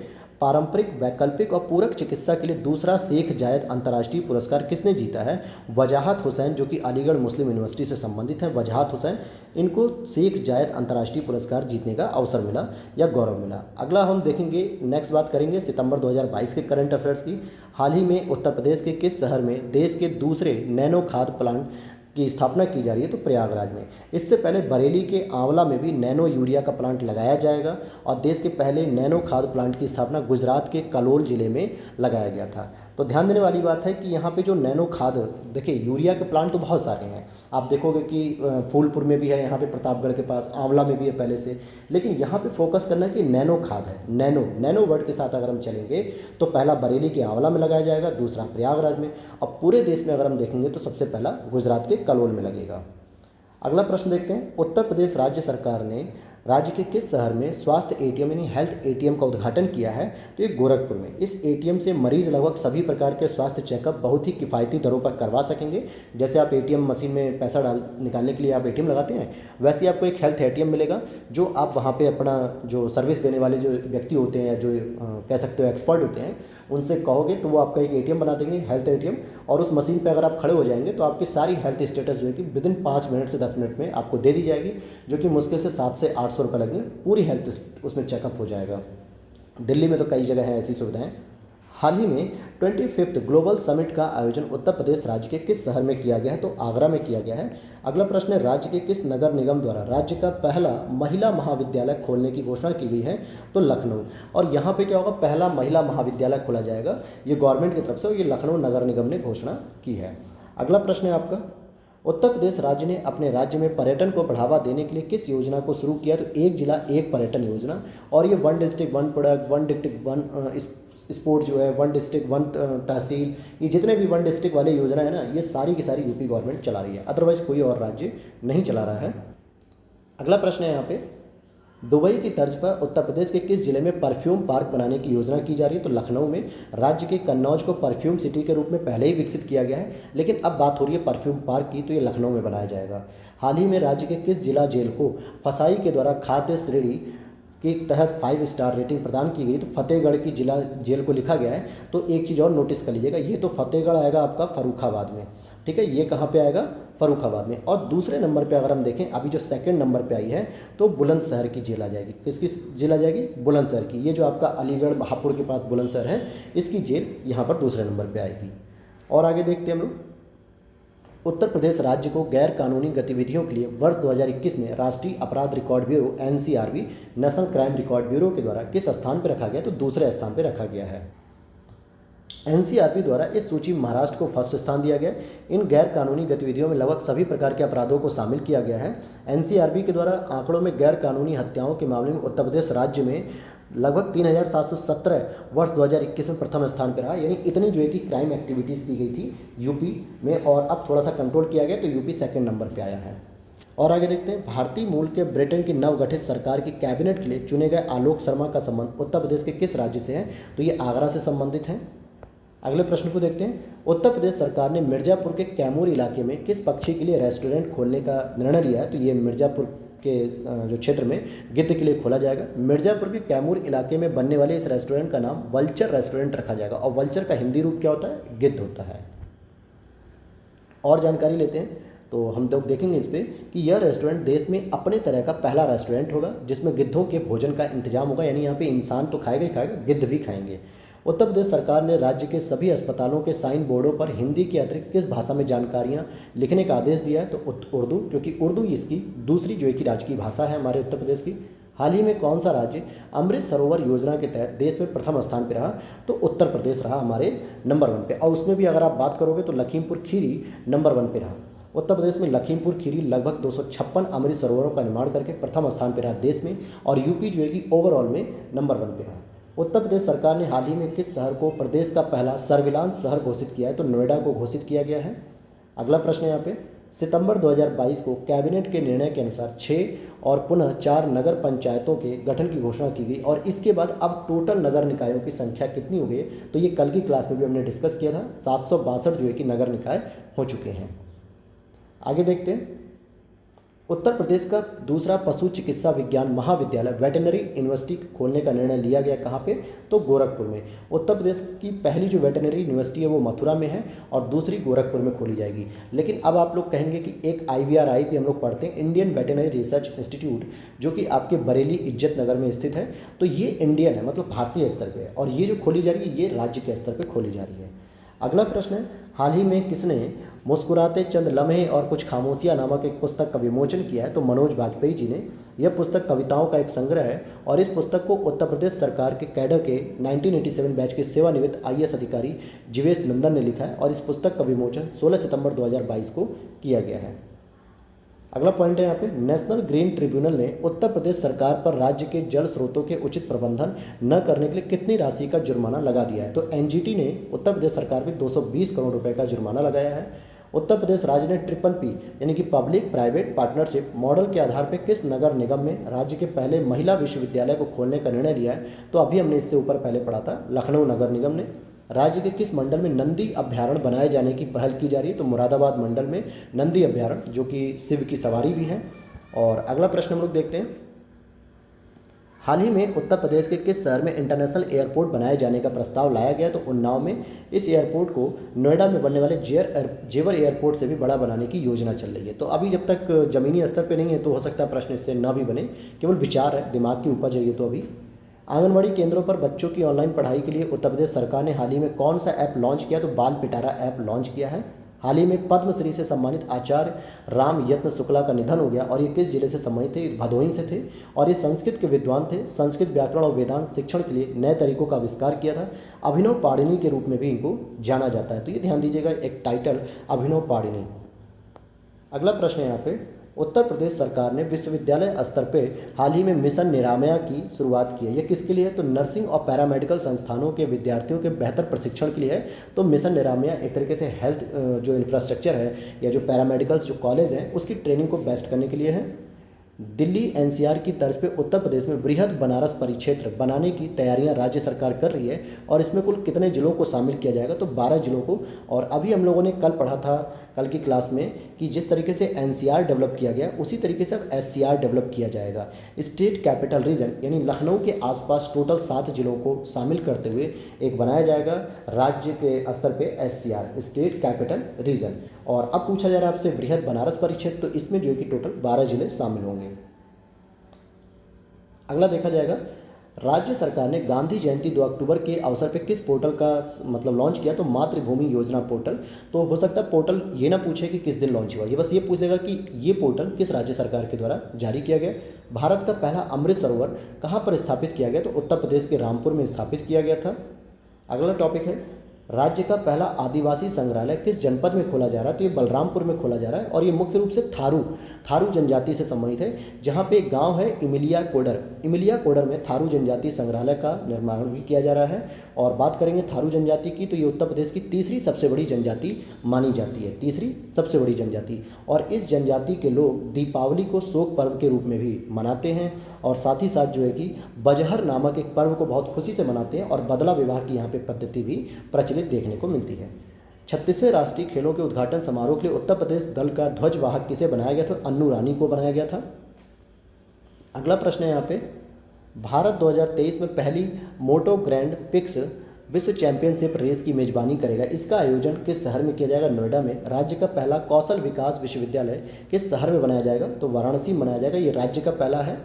पारंपरिक, वैकल्पिक और पूरक चिकित्सा के लिए दूसरा शेख जायद अंतर्राष्ट्रीय पुरस्कार किसने जीता है? वजाहत हुसैन, जो कि अलीगढ़ मुस्लिम यूनिवर्सिटी से संबंधित है, वजाहत हुसैन, इनको शेख जायद अंतर्राष्ट्रीय पुरस्कार जीतने का अवसर मिला या गौरव मिला। अगला हम देखेंगे, नेक्स्ट बात करेंगे सितंबर 2022 के करंट अफेयर्स की। हाल ही में उत्तर प्रदेश के किस शहर में देश के दूसरे नैनो खाद प्लांट की स्थापना की जा रही है? तो प्रयागराज में। इससे पहले बरेली के आंवला में भी नैनो यूरिया का प्लांट लगाया जाएगा और देश के पहले नैनो खाद प्लांट की स्थापना गुजरात के कलोल जिले में लगाया गया था। तो ध्यान देने वाली बात है कि यहाँ पे जो नैनो खाद, देखिए यूरिया के प्लांट तो बहुत सारे हैं, आप देखोगे कि फूलपुर में भी है, यहाँ पे प्रतापगढ़ के पास, आंवला में भी है पहले से, लेकिन यहाँ पे फोकस करना है कि नैनो खाद है। नैनो वर्ड के साथ अगर हम चलेंगे तो पहला बरेली के आंवला में लगाया जाएगा, दूसरा प्रयागराज में, और पूरे देश में अगर हम देखेंगे तो सबसे पहला गुजरात के कलोल में लगेगा। अगला प्रश्न देखते हैं, उत्तर प्रदेश राज्य सरकार ने राज्य के किस शहर में स्वास्थ्य एटीएम यानी हेल्थ एटीएम का उद्घाटन किया है? तो ये गोरखपुर में। इस एटीएम से मरीज लगभग सभी प्रकार के स्वास्थ्य चेकअप बहुत ही किफ़ायती दरों पर करवा सकेंगे। जैसे आप एटीएम मशीन में पैसा निकालने के लिए आप एटीएम लगाते हैं, वैसे ही आपको एक हेल्थ एटीएम मिलेगा, जो आप वहाँ पे अपना जो सर्विस देने वाले जो व्यक्ति होते हैं, जो कह सकते हो एक्सपर्ट होते हैं, उनसे कहोगे तो वो आपका एक एटीएम बना देंगे, हेल्थ एटीएम, और उस मशीन पे अगर आप खड़े हो जाएंगे तो आपकी सारी हेल्थ स्टेटस जो है कि विदिन 5 मिनट से 10 मिनट में आपको दे दी जाएगी, जो कि मुश्किल से 700 से 800 रुपये लगेंगे, पूरी हेल्थ उसमें चेकअप हो जाएगा। दिल्ली में तो कई जगह हैं ऐसी सुविधाएँ। हाल ही में 25th ग्लोबल समिट का आयोजन उत्तर प्रदेश राज्य के किस शहर में किया गया है? तो आगरा में किया गया है। अगला प्रश्न है, राज्य के किस नगर निगम द्वारा राज्य का पहला महिला महाविद्यालय खोलने की घोषणा की गई है? तो लखनऊ। और यहाँ पे क्या होगा, पहला महिला महाविद्यालय खोला जाएगा, ये गवर्नमेंट की तरफ से, और ये लखनऊ नगर निगम ने घोषणा की है। अगला प्रश्न है आपका, उत्तर प्रदेश राज्य ने अपने राज्य में पर्यटन को बढ़ावा देने के लिए किस योजना को शुरू किया? तो एक जिला एक पर्यटन योजना, और ये 1 डिस्ट्रिक्ट 1 प्रोडक्ट, 1 डिस्ट्रिक्ट 1 स्पोर्ट जो है, 1 डिस्ट्रिक्ट 1 तहसील, ये जितने भी 1 डिस्ट्रिक्ट वाले योजना है ना, ये सारी की सारी यूपी गवर्नमेंट चला रही है, अदरवाइज कोई और राज्य नहीं चला रहा है। अगला प्रश्न है यहाँ पे, दुबई की तर्ज पर उत्तर प्रदेश के किस जिले में परफ्यूम पार्क बनाने की योजना की जा रही है? तो लखनऊ में। राज्य के कन्नौज को परफ्यूम सिटी के रूप में पहले ही विकसित किया गया है, लेकिन अब बात हो रही है परफ्यूम पार्क की, तो ये लखनऊ में बनाया जाएगा। हाल ही में राज्य के किस जिला जेल को फसाई के द्वारा खाद्य श्रेणी के तहत 5 स्टार रेटिंग प्रदान की गई? तो फतेहगढ़ की जिला जेल को लिखा गया है। तो एक चीज़ और नोटिस कर लीजिएगा, ये तो फतेहगढ़ आएगा आपका फर्रुखाबाद में, ठीक है, ये कहाँ पे आएगा? फर्रुखाबाद में। और दूसरे नंबर पे अगर हम देखें, अभी जो सेकंड नंबर पे आई है तो बुलंदशहर की जेल आ जाएगी। किसकी जेल आ जाएगी? बुलंदशहर की। ये जो आपका अलीगढ़ हापुड़ के पास बुलंदशहर है, इसकी जेल यहाँ पर दूसरे नंबर पर आएगी। और आगे देखते हैं हम लोग, उत्तर प्रदेश राज्य को गैर कानूनी गतिविधियों के लिए वर्ष 2021 में राष्ट्रीय अपराध record bureau NCRB, national crime record bureau के द्वारा किस स्थान पर रखा गया? तो दूसरे स्थान पर रखा गया है। NCRB द्वारा इस सूची में महाराष्ट्र को फर्स्ट स्थान दिया गया। इन गैर कानूनी गतिविधियों में लगभग सभी प्रकार के अपराधों को शामिल किया गया है। NCRB के द्वारा आंकड़ों में गैर कानूनी हत्याओं के मामले में उत्तर प्रदेश राज्य में लगभग 3717 वर्ष 2021 में प्रथम स्थान पर रहा, यानी इतनी जो है कि क्राइम एक्टिविटीज़ की गई थी यूपी में, और अब थोड़ा सा कंट्रोल किया गया तो यूपी सेकंड नंबर पे आया है। और आगे देखते हैं, भारतीय मूल के ब्रिटेन की नवगठित सरकार की कैबिनेट के लिए चुने गए आलोक शर्मा का संबंध उत्तर प्रदेश के किस राज्य से है? तो ये आगरा से संबंधित हैं। अगले प्रश्न को देखते हैं, उत्तर प्रदेश सरकार ने मिर्ज़ापुर के कैमूर इलाके में किस पक्षी के लिए रेस्टोरेंट खोलने का निर्णय लिया है? तो ये मिर्ज़ापुर के जो क्षेत्र में गिद्ध के लिए खोला जाएगा। मिर्ज़ापुर के कैमूर इलाके में बनने वाले इस रेस्टोरेंट का नाम वल्चर रेस्टोरेंट रखा जाएगा, और वल्चर का हिंदी रूप क्या होता है? गिद्ध होता है। और जानकारी लेते हैं तो हम लोग देखेंगे इस पर कि यह रेस्टोरेंट देश में अपने तरह का पहला रेस्टोरेंट होगा जिसमें गिद्धों के भोजन का इंतजाम होगा, यानी यहाँ पे इंसान तो खाएगा ही खाएगा, गिद्ध भी खाएंगे। उत्तर प्रदेश सरकार ने राज्य के सभी अस्पतालों के साइन बोर्डों पर हिंदी के अतिरिक्त किस भाषा में जानकारियाँ लिखने का आदेश दिया है? तो उर्दू, क्योंकि उर्दू इसकी दूसरी जो है कि राजकीय भाषा है हमारे उत्तर प्रदेश की। हाल ही में कौन सा राज्य अमृत सरोवर योजना के तहत देश में प्रथम स्थान पर रहा? तो उत्तर प्रदेश रहा हमारे नंबर 1 पे, और उसमें भी अगर आप बात करोगे तो लखीमपुर खीरी नंबर 1 पे रहा। उत्तर प्रदेश में लखीमपुर खीरी लगभग 256 अमृत सरोवरों का निर्माण करके प्रथम स्थान पर रहा देश में, और यूपी जो है कि ओवरऑल में नंबर 1 पे रहा। उत्तर प्रदेश सरकार ने हाल ही में किस शहर को प्रदेश का पहला सर्विलांस शहर घोषित किया है? तो नोएडा को घोषित किया गया है। अगला प्रश्न यहाँ पे, सितंबर 2022 को कैबिनेट के निर्णय के अनुसार 6 और पुनः 4 नगर पंचायतों के गठन की घोषणा की गई और इसके बाद अब टोटल नगर निकायों की संख्या कितनी हो गई? तो ये कल की क्लास में भी हमने डिस्कस किया था, 762 जो है कि नगर निकाय हो चुके हैं। आगे देखते हैं, उत्तर प्रदेश का दूसरा पशु चिकित्सा विज्ञान महाविद्यालय वेटेनरी यूनिवर्सिटी खोलने का निर्णय लिया गया कहाँ पे? तो गोरखपुर में। उत्तर प्रदेश की पहली जो वेटेनरी यूनिवर्सिटी है वो मथुरा में है और दूसरी गोरखपुर में खोली जाएगी। लेकिन अब आप लोग कहेंगे कि एक IVRI पे हम लोग पढ़ते हैं, इंडियन वेटेनरी रिसर्च इंस्टीट्यूट, जो कि आपके बरेली इज्जत नगर में स्थित है। तो ये इंडियन है, मतलब भारतीय स्तर पर है, और ये जो खोली जा रही है ये राज्य के स्तर पर खोली जा रही है। अगला प्रश्न है, हाल ही में किसने मुस्कुराते चंद लम्हे और कुछ खामोशियाँ नामक एक पुस्तक का विमोचन किया है? तो मनोज वाजपेयी जी ने। यह पुस्तक कविताओं का एक संग्रह है और इस पुस्तक को उत्तर प्रदेश सरकार के कैडर के 1987 बैच के सेवानिवृत्त IAS अधिकारी जीवेश नंदन ने लिखा है और इस पुस्तक का विमोचन 16 सितंबर 2022 को किया गया है। अगला पॉइंट है यहाँ पे, नेशनल ग्रीन ट्रिब्यूनल ने उत्तर प्रदेश सरकार पर राज्य के जल स्रोतों के उचित प्रबंधन न करने के लिए कितनी राशि का जुर्माना लगा दिया है? तो NGT ने उत्तर प्रदेश सरकार पर 220 करोड़ रुपए का जुर्माना लगाया है। उत्तर प्रदेश राज्य ने PPP यानी कि पब्लिक प्राइवेट पार्टनरशिप मॉडल के आधार पर किस नगर निगम में राज्य के पहले महिला विश्वविद्यालय को खोलने का निर्णय लिया है? तो अभी हमने इससे ऊपर पहले पढ़ा था, लखनऊ नगर निगम ने। राज्य के किस मंडल में नंदी अभ्यारण्य बनाए जाने की पहल की जा रही है? तो मुरादाबाद मंडल में नंदी अभ्यारण्य, जो कि शिव की सवारी भी है। और अगला प्रश्न हम लोग देखते हैं, हाल ही में उत्तर प्रदेश के किस शहर में इंटरनेशनल एयरपोर्ट बनाए जाने का प्रस्ताव लाया गया? तो उन्नाव में। इस एयरपोर्ट को नोएडा में बनने वाले जेवर एयरपोर्ट से भी बड़ा बनाने की योजना चल रही है। तो अभी जब तक ज़मीनी स्तर पे नहीं है तो हो सकता है प्रश्न इससे न भी बने, केवल विचार है, दिमाग की उपज है ये। तो अभी आंगनबाड़ी केंद्रों पर बच्चों की ऑनलाइन पढ़ाई के लिए उत्तर प्रदेश सरकार ने हाल ही में कौन सा ऐप लॉन्च किया? तो बाल पिटारा ऐप लॉन्च किया है। हाल ही में पद्मश्री से सम्मानित आचार्य राम यत्न शुक्ला का निधन हो गया और ये किस जिले से सम्मानित थे? भदोही से थे और ये संस्कृत के विद्वान थे। संस्कृत व्याकरण और वेदांत शिक्षण के लिए नए तरीकों का आविष्कार किया था। अभिनव पाणिनि के रूप में भी इनको जाना जाता है। तो ये ध्यान दीजिएगा, एक टाइटल अभिनव पाणिनि। अगला प्रश्न है यहाँ पे, उत्तर प्रदेश सरकार ने विश्वविद्यालय स्तर पे हाल ही में मिशन निरामया की शुरुआत की है। ये किसके लिए है? तो नर्सिंग और पैरामेडिकल संस्थानों के विद्यार्थियों के बेहतर प्रशिक्षण के लिए है। तो मिशन निरामया एक तरीके से हेल्थ जो इंफ्रास्ट्रक्चर है या जो पैरामेडिकल्स जो कॉलेज हैं उसकी ट्रेनिंग को बेस्ट करने के लिए है। दिल्ली NCR की तर्ज पे उत्तर प्रदेश में वृहद बनारस परिक्षेत्र बनाने की तैयारियां राज्य सरकार कर रही है और इसमें कुल कितने जिलों को शामिल किया जाएगा? तो 12 जिलों को। और अभी हम लोगों ने कल पढ़ा था, कल की क्लास में, कि जिस तरीके से NCR डेवलप किया गया उसी तरीके से अब SCR डेवलप किया जाएगा। स्टेट कैपिटल रीजन यानी लखनऊ के आसपास टोटल 7 जिलों को शामिल करते हुए एक बनाया जाएगा राज्य के स्तर पे SCR, स्टेट कैपिटल रीजन। और अब पूछा जा रहा है आपसे वृहद बनारस परिक्षेत्र, तो इसमें जो है कि टोटल 12 जिले शामिल होंगे। अगला देखा जाएगा, राज्य सरकार ने गांधी जयंती 2 अक्टूबर के अवसर पर किस पोर्टल का मतलब लॉन्च किया? तो मातृभूमि योजना पोर्टल। तो हो सकता है पोर्टल ये ना पूछे कि किस दिन लॉन्च हुआ, ये बस ये पूछ लेगा कि ये पोर्टल किस राज्य सरकार के द्वारा जारी किया गया। भारत का पहला अमृत सरोवर कहाँ पर स्थापित किया गया? तो उत्तर प्रदेश के रामपुर में स्थापित किया गया था। अगला टॉपिक है, राज्य का पहला आदिवासी संग्रहालय किस जनपद में खोला जा रहा है? तो ये बलरामपुर में खोला जा रहा है और ये मुख्य रूप से थारू जनजाति से संबंधित है, जहाँ पे एक गांव है इमिलिया कोडर में थारू जनजाति संग्रहालय का निर्माण भी किया जा रहा है। और बात करेंगे थारू जनजाति की, तो ये उत्तर प्रदेश की तीसरी सबसे बड़ी जनजाति मानी जाती है, तीसरी सबसे बड़ी जनजाति। और इस जनजाति के लोग दीपावली को शोक पर्व के रूप में भी मनाते हैं और साथ ही साथ जो है कि बजहर नामक एक पर्व को बहुत खुशी से मनाते हैं और बदला विवाह की यहाँ पे पद्धति भी प्रचलित देखने को मिलती है। 36वें राष्ट्रीय खेलों के उद्घाटन समारोह के लिए उत्तर प्रदेश दल का ध्वजवाहक किसे बनाया गया था? अन्नू रानी को बनाया गया था। अगला प्रश्न है यहाँ पे, भारत 2023 में पहली मोटो ग्रैंड पिक्स विश्व चैंपियनशिप रेस की मेजबानी करेगा। इसका आयोजन किस शहर में किया जाएगा? नोएडा में। राज्य का पहला कौशल विकास विश्वविद्यालय किस शहर में बनाया जाएगा? तो वाराणसी में बनाया जाएगा। ये राज्य का पहला है।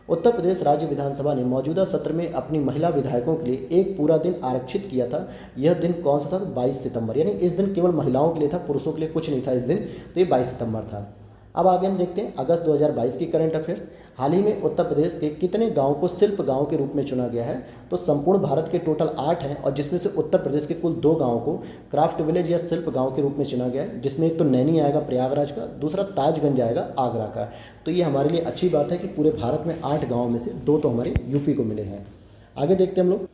उत्तर प्रदेश राज्य विधानसभा ने मौजूदा सत्र में अपनी महिला विधायकों के लिए एक पूरा दिन आरक्षित किया था। यह दिन कौन सा था? तो 22 सितंबर, यानी इस दिन केवल महिलाओं के लिए था, पुरुषों के लिए कुछ नहीं था इस दिन। तो ये 22 सितंबर था। अब आगे हम देखते हैं अगस्त 2022 की करंट अफेयर। हाल ही में उत्तर प्रदेश के कितने गांव को शिल्प गांव के रूप में चुना गया है? तो संपूर्ण भारत के टोटल 8 हैं और जिसमें से उत्तर प्रदेश के कुल 2 गांवों को क्राफ्ट विलेज या शिल्प गांव के रूप में चुना गया है, जिसमें एक तो नैनी आएगा प्रयागराज का, दूसरा ताजगंज आएगा आगरा का। तो ये हमारे लिए अच्छी बात है कि पूरे भारत में 8 गाँव में से 2 तो हमारे यूपी को मिले हैं। आगे देखते हैं हम लोग,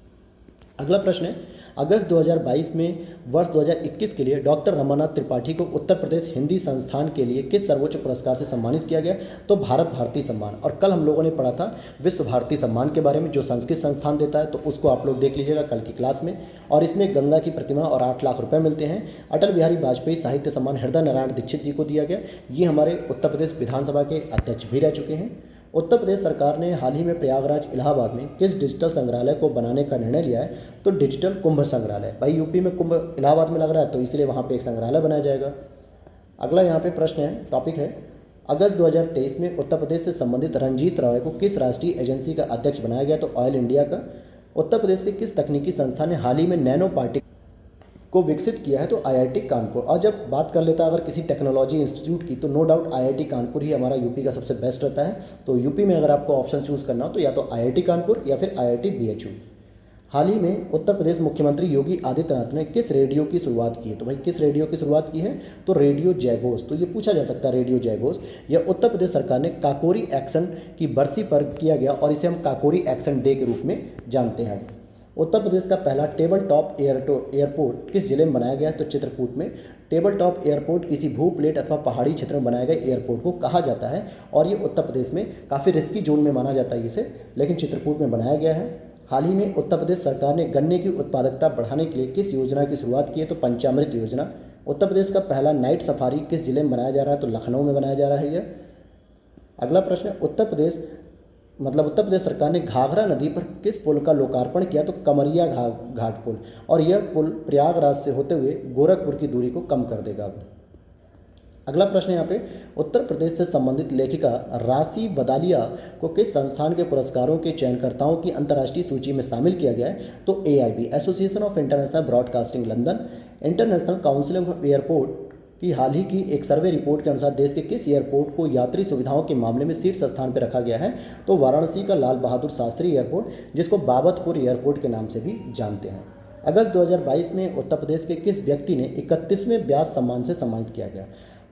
अगला प्रश्न है, अगस्त 2022 में वर्ष 2021 के लिए डॉक्टर रमानाथ त्रिपाठी को उत्तर प्रदेश हिंदी संस्थान के लिए किस सर्वोच्च पुरस्कार से सम्मानित किया गया? तो भारत भारती सम्मान। और कल हम लोगों ने पढ़ा था विश्व भारती सम्मान के बारे में, जो संस्कृत संस्थान देता है, तो उसको आप लोग देख लीजिएगा कल की क्लास में। और इसमें गंगा की प्रतिमा और 8 लाख रुपये मिलते हैं। अटल बिहारी वाजपेयी साहित्य सम्मान हृदय नारायण दीक्षित जी को दिया गया। ये हमारे उत्तर प्रदेश विधानसभा के अध्यक्ष भी रह चुके हैं। उत्तर प्रदेश सरकार ने हाल ही में प्रयागराज इलाहाबाद में किस डिजिटल संग्रहालय को बनाने का निर्णय लिया है? तो डिजिटल कुंभ संग्रहालय। भाई यूपी में कुंभ इलाहाबाद में लग रहा है, तो इसलिए वहाँ पे एक संग्रहालय बनाया जाएगा। अगला यहाँ पे प्रश्न है, टॉपिक है, अगस्त 2023 में उत्तर प्रदेश से संबंधित रंजीत रॉय को किस राष्ट्रीय एजेंसी का अध्यक्ष बनाया गया? तो ऑयल इंडिया का। उत्तर प्रदेश के किस तकनीकी संस्थान ने हाल ही में नैनो पार्टिकल को विकसित किया है? तो आईआईटी कानपुर। और जब बात कर लेता है अगर किसी टेक्नोलॉजी इंस्टीट्यूट की, तो नो डाउट आईआईटी कानपुर ही हमारा यूपी का सबसे बेस्ट रहता है। तो यूपी में अगर आपको ऑप्शन चूज़ करना हो तो या तो आईआईटी कानपुर या फिर आईआईटी बीएचयू। हाल ही में उत्तर प्रदेश मुख्यमंत्री योगी आदित्यनाथ ने किस रेडियो की शुरुआत की है? तो भाई किस रेडियो की शुरुआत की है? तो रेडियो जयघोष। तो ये पूछा जा सकता है रेडियो जयघोष। यह उत्तर प्रदेश सरकार ने काकोरी एक्शन की बरसी पर किया गया और इसे हम काकोरी एक्शन डे के रूप में जानते हैं। उत्तर प्रदेश का पहला टेबल टॉप एयरपोर्ट किस जिले में बनाया गया है? तो चित्रकूट में। टेबल टॉप एयरपोर्ट किसी भू प्लेट अथवा पहाड़ी क्षेत्र में बनाए गए एयरपोर्ट को कहा जाता है और ये उत्तर प्रदेश में काफ़ी रिस्की जोन में माना जाता है इसे, लेकिन चित्रकूट में बनाया गया है। हाल ही में उत्तर प्रदेश सरकार ने गन्ने की उत्पादकता बढ़ाने के लिए किस योजना की शुरुआत की है? तो पंचामृत योजना। उत्तर प्रदेश का पहला नाइट सफारी किस जिले में बनाया जा रहा है? तो लखनऊ में बनाया जा रहा है यह। अगला प्रश्न है, उत्तर प्रदेश सरकार ने घाघरा नदी पर किस पुल का लोकार्पण किया? तो कमरिया घाट पुल। और यह पुल प्रयागराज से होते हुए गोरखपुर की दूरी को कम कर देगा। अगला प्रश्न यहाँ पे, उत्तर प्रदेश से संबंधित लेखिका राशि बदालिया को किस संस्थान के पुरस्कारों के चयनकर्ताओं की अंतर्राष्ट्रीय सूची में शामिल किया गया है? तो AIB, association of international broadcasting London. International council of airport की हाल ही की एक सर्वे रिपोर्ट के अनुसार देश के किस एयरपोर्ट को यात्री सुविधाओं के मामले में शीर्ष स्थान पर रखा गया है? तो वाराणसी का लाल बहादुर शास्त्री एयरपोर्ट, जिसको बाबतपुर एयरपोर्ट के नाम से भी जानते हैं। अगस्त 2022 में उत्तर प्रदेश के किस व्यक्ति ने 31वें व्यास सम्मान से सम्मानित किया गया?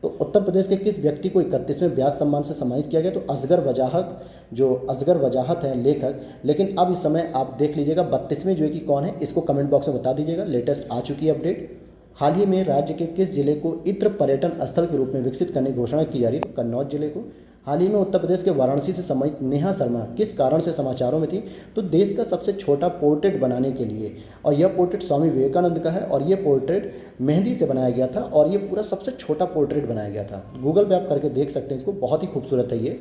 तो उत्तर प्रदेश के किस व्यक्ति को 31वें व्यास सम्मान से सम्मानित किया गया? तो असगर वजाहत, जो असगर वजाहत हैं लेखक, लेकिन अब इस समय आप देख लीजिएगा 32वें जो है कि कौन है, इसको कमेंट बॉक्स में बता दीजिएगा। लेटेस्ट आ चुकी है अपडेट। हाल ही में राज्य के किस जिले को इत्र पर्यटन स्थल के रूप में विकसित करने की घोषणा की जा रही है? तो कन्नौज जिले को। हाल ही में उत्तर प्रदेश के वाराणसी से संबंधित नेहा शर्मा किस कारण से समाचारों में थी? तो देश का सबसे छोटा पोर्ट्रेट बनाने के लिए। और यह पोर्ट्रेट स्वामी विवेकानंद का है और यह पोर्ट्रेट मेहंदी से बनाया गया था और ये पूरा सबसे छोटा पोर्ट्रेट बनाया गया था। गूगल पे आप करके देख सकते हैं इसको, बहुत ही खूबसूरत है ये।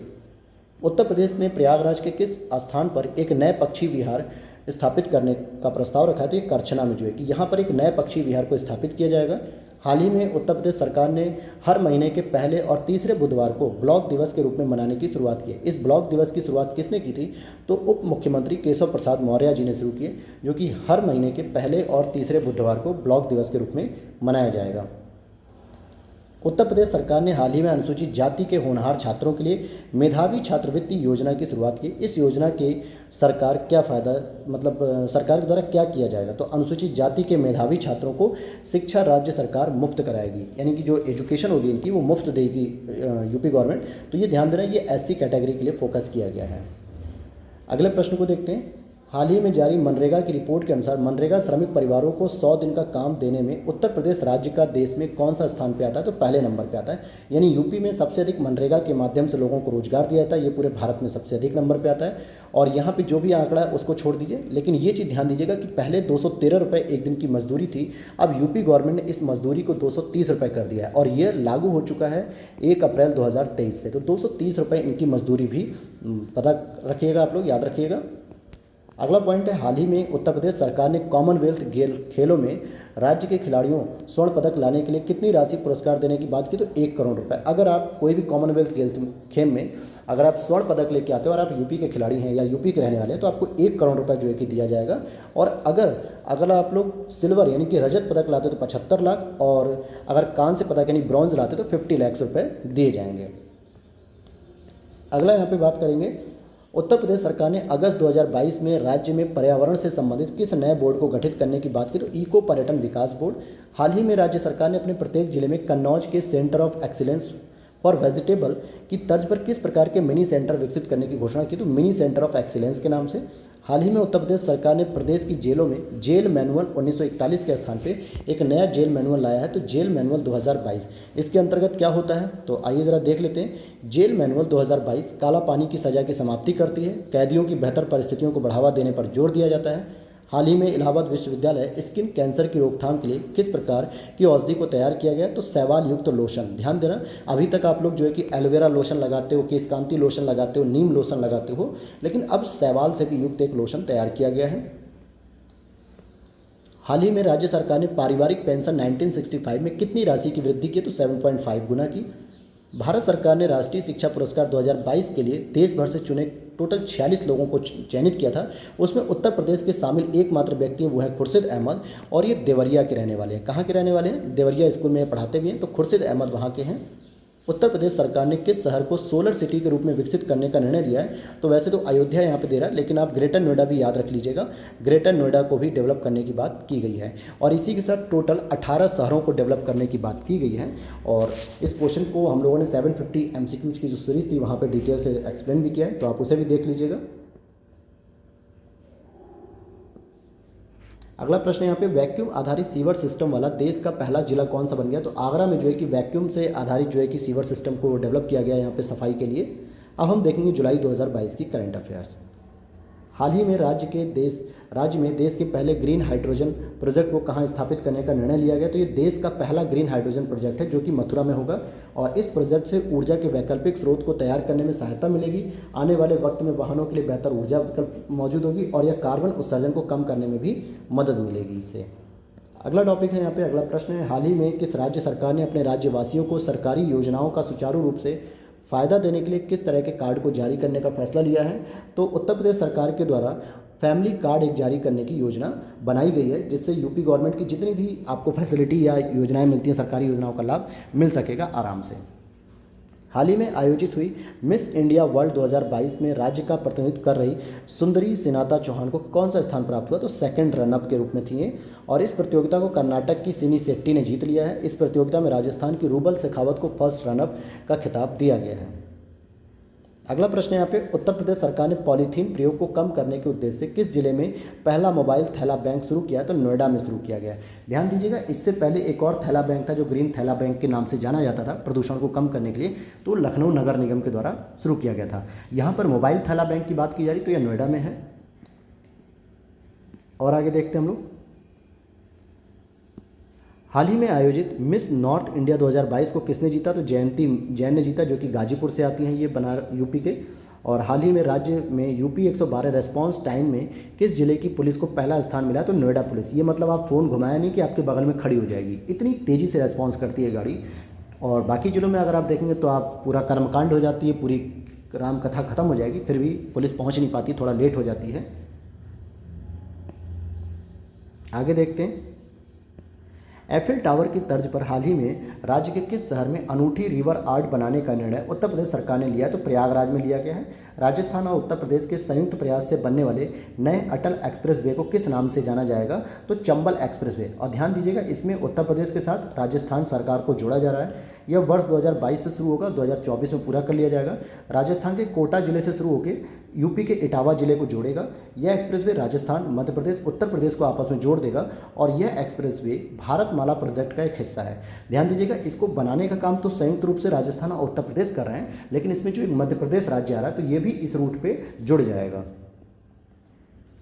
उत्तर प्रदेश ने प्रयागराज के किस स्थान पर एक नए पक्षी विहार स्थापित करने का प्रस्ताव रखा है? तो ये करछना में जो है कि यहाँ पर एक नए पक्षी विहार को स्थापित किया जाएगा। हाल ही में उत्तर प्रदेश सरकार ने हर महीने के पहले और तीसरे बुधवार को ब्लॉक दिवस के रूप में मनाने की शुरुआत की है। इस ब्लॉक दिवस की शुरुआत किसने की थी? तो उप मुख्यमंत्री केशव प्रसाद मौर्य जी ने शुरू किए, जो कि हर महीने के पहले और तीसरे बुधवार को ब्लॉक दिवस के रूप में मनाया जाएगा। उत्तर प्रदेश सरकार ने हाल ही में अनुसूचित जाति के होनहार छात्रों के लिए मेधावी छात्रवृत्ति योजना की शुरुआत की। इस योजना के सरकार क्या फ़ायदा, सरकार के द्वारा क्या किया जाएगा? तो अनुसूचित जाति के मेधावी छात्रों को शिक्षा राज्य सरकार मुफ्त कराएगी, यानी कि जो एजुकेशन होगी इनकी वो मुफ्त देगी यूपी गवर्नमेंट। तो ये ध्यान देना, ये SC कैटेगरी के लिए फोकस किया गया है। अगले प्रश्न को देखते हैं। हाल ही में जारी मनरेगा की रिपोर्ट के अनुसार मनरेगा श्रमिक परिवारों को 100 दिन का काम देने में उत्तर प्रदेश राज्य का देश में कौन सा स्थान पे आता है? तो पहले नंबर पे आता है। यानी यूपी में सबसे अधिक मनरेगा के माध्यम से लोगों को रोजगार दिया जाता है, ये पूरे भारत में सबसे अधिक नंबर पे आता है। और यहाँ पे जो भी आंकड़ा है उसको छोड़ दीजिए, लेकिन ये चीज़ ध्यान दीजिएगा कि पहले 213 रुपये एक दिन की मजदूरी थी, अब यूपी गवर्नमेंट ने इस मजदूरी को 230 रुपये कर दिया है और ये लागू हो चुका है 1 अप्रैल 2023 से। तो 230 रुपये इनकी मजदूरी भी पता रखिएगा, आप लोग याद रखिएगा। अगला पॉइंट है, हाल ही में उत्तर प्रदेश सरकार ने कॉमनवेल्थ खेलों में राज्य के खिलाड़ियों स्वर्ण पदक लाने के लिए कितनी राशि पुरस्कार देने की बात की? तो 1 करोड़ रुपए। अगर आप कोई भी कॉमनवेल्थ खेल में अगर आप स्वर्ण पदक लेके आते हो और आप यूपी के खिलाड़ी हैं या यूपी के रहने वाले हैं तो आपको 1 करोड़ रुपए जो है कि दिया जाएगा। और अगर आप लोग सिल्वर यानी कि रजत पदक लाते तो 75 लाख और अगर कांस्य पदक यानी ब्रॉन्ज लाते तो 50 लाख रुपये दिए जाएंगे। अगला यहाँ पे बात करेंगे, उत्तर प्रदेश सरकार ने अगस्त 2022 में राज्य में पर्यावरण से संबंधित किस नए बोर्ड को गठित करने की बात की? तो इको पर्यटन विकास बोर्ड। हाल ही में राज्य सरकार ने अपने प्रत्येक जिले में कन्नौज के centre of excellence for vegetable की तर्ज पर किस प्रकार के मिनी सेंटर विकसित करने की घोषणा की? तो मिनी सेंटर ऑफ एक्सीलेंस के नाम से। हाल ही में उत्तर प्रदेश सरकार ने प्रदेश की जेलों में जेल मैनुअल 1941 के स्थान पे एक नया जेल मैनुअल लाया है, तो जेल मैनुअल 2022। इसके अंतर्गत क्या होता है तो आइए ज़रा देख लेते हैं। जेल मैनुअल 2022 काला पानी की सज़ा की समाप्ति करती है, कैदियों की बेहतर परिस्थितियों को बढ़ावा देने पर जोर दिया जाता है। हाल ही में इलाहाबाद विश्वविद्यालय स्किन कैंसर की रोकथाम के लिए किस प्रकार की औषधि को तैयार किया गया? तो शैवाल युक्त लोशन। ध्यान देना, अभी तक आप लोग जो है कि एलोवेरा लोशन लगाते हो, केशकांति लोशन लगाते हो, नीम लोशन लगाते हो, लेकिन अब शैवाल से भी युक्त एक लोशन तैयार किया गया है। हाल ही में राज्य सरकार ने पारिवारिक पेंशन 1965 में कितनी राशि की वृद्धि की? तो 7.5 गुना की। भारत सरकार ने राष्ट्रीय शिक्षा पुरस्कार 2022 के लिए देश भर से चुने टोटल 46 लोगों को चयनित किया था। उसमें उत्तर प्रदेश के शामिल एकमात्र व्यक्ति हैं, वो है खुर्शीद अहमद, और ये देवरिया के रहने वाले हैं। कहाँ के रहने वाले हैं? देवरिया स्कूल में पढ़ाते भी हैं, तो खुर्शीद अहमद वहाँ के हैं। उत्तर प्रदेश सरकार ने किस शहर को सोलर सिटी के रूप में विकसित करने का निर्णय लिया है? तो वैसे तो अयोध्या यहाँ पे दे रहा है, लेकिन आप ग्रेटर नोएडा भी याद रख लीजिएगा, ग्रेटर नोएडा को भी डेवलप करने की बात की गई है। और इसी के साथ टोटल 18 शहरों को डेवलप करने की बात की गई है। और इस क्वेश्चन को हम लोगों ने 750 MCQs की जो सीरीज़ थी वहाँ पर डिटेल से एक्सप्लेन भी किया है, तो आप उसे भी देख लीजिएगा। अगला प्रश्न यहाँ पे, वैक्यूम आधारित सीवर सिस्टम वाला देश का पहला जिला कौन सा बन गया? तो आगरा में जो है कि वैक्यूम से आधारित जो है कि सीवर सिस्टम को डेवलप किया गया यहाँ पे सफाई के लिए। अब हम देखेंगे जुलाई 2022 की करंट अफेयर्स। हाल ही में राज्य में देश के पहले ग्रीन हाइड्रोजन प्रोजेक्ट को कहाँ स्थापित करने का निर्णय लिया गया? तो ये देश का पहला ग्रीन हाइड्रोजन प्रोजेक्ट है जो कि मथुरा में होगा, और इस प्रोजेक्ट से ऊर्जा के वैकल्पिक स्रोत को तैयार करने में सहायता मिलेगी। आने वाले वक्त में वाहनों के लिए बेहतर ऊर्जा विकल्प मौजूद होगी, और यह कार्बन उत्सर्जन को कम करने में भी मदद मिलेगी इससे। अगला टॉपिक है यहाँ पे, अगला प्रश्न है, हाल ही में किस राज्य सरकार ने अपने राज्यवासियों को सरकारी योजनाओं का सुचारू रूप से फ़ायदा देने के लिए किस तरह के कार्ड को जारी करने का फैसला लिया है? तो उत्तर प्रदेश सरकार के द्वारा फैमिली कार्ड एक जारी करने की योजना बनाई गई है, जिससे यूपी गवर्नमेंट की जितनी भी आपको फैसिलिटी या योजनाएं मिलती हैं, सरकारी योजनाओं का लाभ मिल सकेगा आराम से। हाल ही में आयोजित हुई मिस इंडिया वर्ल्ड 2022 में राज्य का प्रतिनिधित्व कर रही सुंदरी सिनाता चौहान को कौन सा स्थान प्राप्त हुआ? तो सेकंड रनअप के रूप में थी ये, और इस प्रतियोगिता को कर्नाटक की सिनी शेट्टी ने जीत लिया है। इस प्रतियोगिता में राजस्थान की रूबल शेखावत को फर्स्ट रनअप का खिताब दिया गया है। अगला प्रश्न यहाँ पे, उत्तर प्रदेश सरकार ने पॉलीथीन प्रयोग को कम करने के उद्देश्य से किस जिले में पहला मोबाइल थैला बैंक शुरू किया? तो नोएडा में शुरू किया गया है। ध्यान दीजिएगा, इससे पहले एक और थैला बैंक था जो ग्रीन थैला बैंक के नाम से जाना जाता था प्रदूषण को कम करने के लिए, तो लखनऊ नगर निगम के द्वारा शुरू किया गया था। यहाँ पर मोबाइल थैला बैंक की बात की जा रही तो यह नोएडा में है। और आगे देखते हैं हम लोग, हाल ही में आयोजित मिस नॉर्थ इंडिया 2022 को किसने जीता? तो जयंती जैन ने जीता, जो कि गाजीपुर से आती हैं ये यूपी के। और हाल ही में राज्य में यूपी 112 रेस्पॉन्स टाइम में किस जिले की पुलिस को पहला स्थान मिला? तो नोएडा पुलिस। ये मतलब आप फ़ोन घुमाया नहीं कि आपके बगल में खड़ी हो जाएगी, इतनी तेज़ी से रेस्पॉन्स करती है गाड़ी। और बाकी जिलों में अगर आप देखेंगे तो आप पूरा कर्मकांड हो जाती है, पूरी राम कथा खत्म हो जाएगी, फिर भी पुलिस पहुँच नहीं पाती, थोड़ा लेट हो जाती है। आगे देखते हैं, एफिल टावर की तर्ज पर हाल ही में राज्य के किस शहर में अनूठी रिवर आर्ट बनाने का निर्णय उत्तर प्रदेश सरकार ने लिया? तो प्रयागराज में लिया गया है। राजस्थान और उत्तर प्रदेश के संयुक्त प्रयास से बनने वाले नए अटल एक्सप्रेस वे को किस नाम से जाना जाएगा? तो चंबल एक्सप्रेस वे। और ध्यान दीजिएगा, इसमें उत्तर प्रदेश के साथ राजस्थान सरकार को जोड़ा जा रहा है। यह वर्ष 2022 से शुरू होगा, 2024 में पूरा कर लिया जाएगा। राजस्थान के कोटा जिले से शुरू होकर यूपी के इटावा जिले को जोड़ेगा। यह एक्सप्रेसवे राजस्थान, मध्य प्रदेश, उत्तर प्रदेश को आपस में जोड़ देगा, और यह एक्सप्रेसवे भारतमाला प्रोजेक्ट का एक हिस्सा है। ध्यान दीजिएगा, इसको बनाने का काम तो संयुक्त रूप से राजस्थान और उत्तर प्रदेश कर रहे हैं, लेकिन इसमें जो एक मध्य प्रदेश राज्य आ रहा है तो ये भी इस रूट पे जुड़ जाएगा।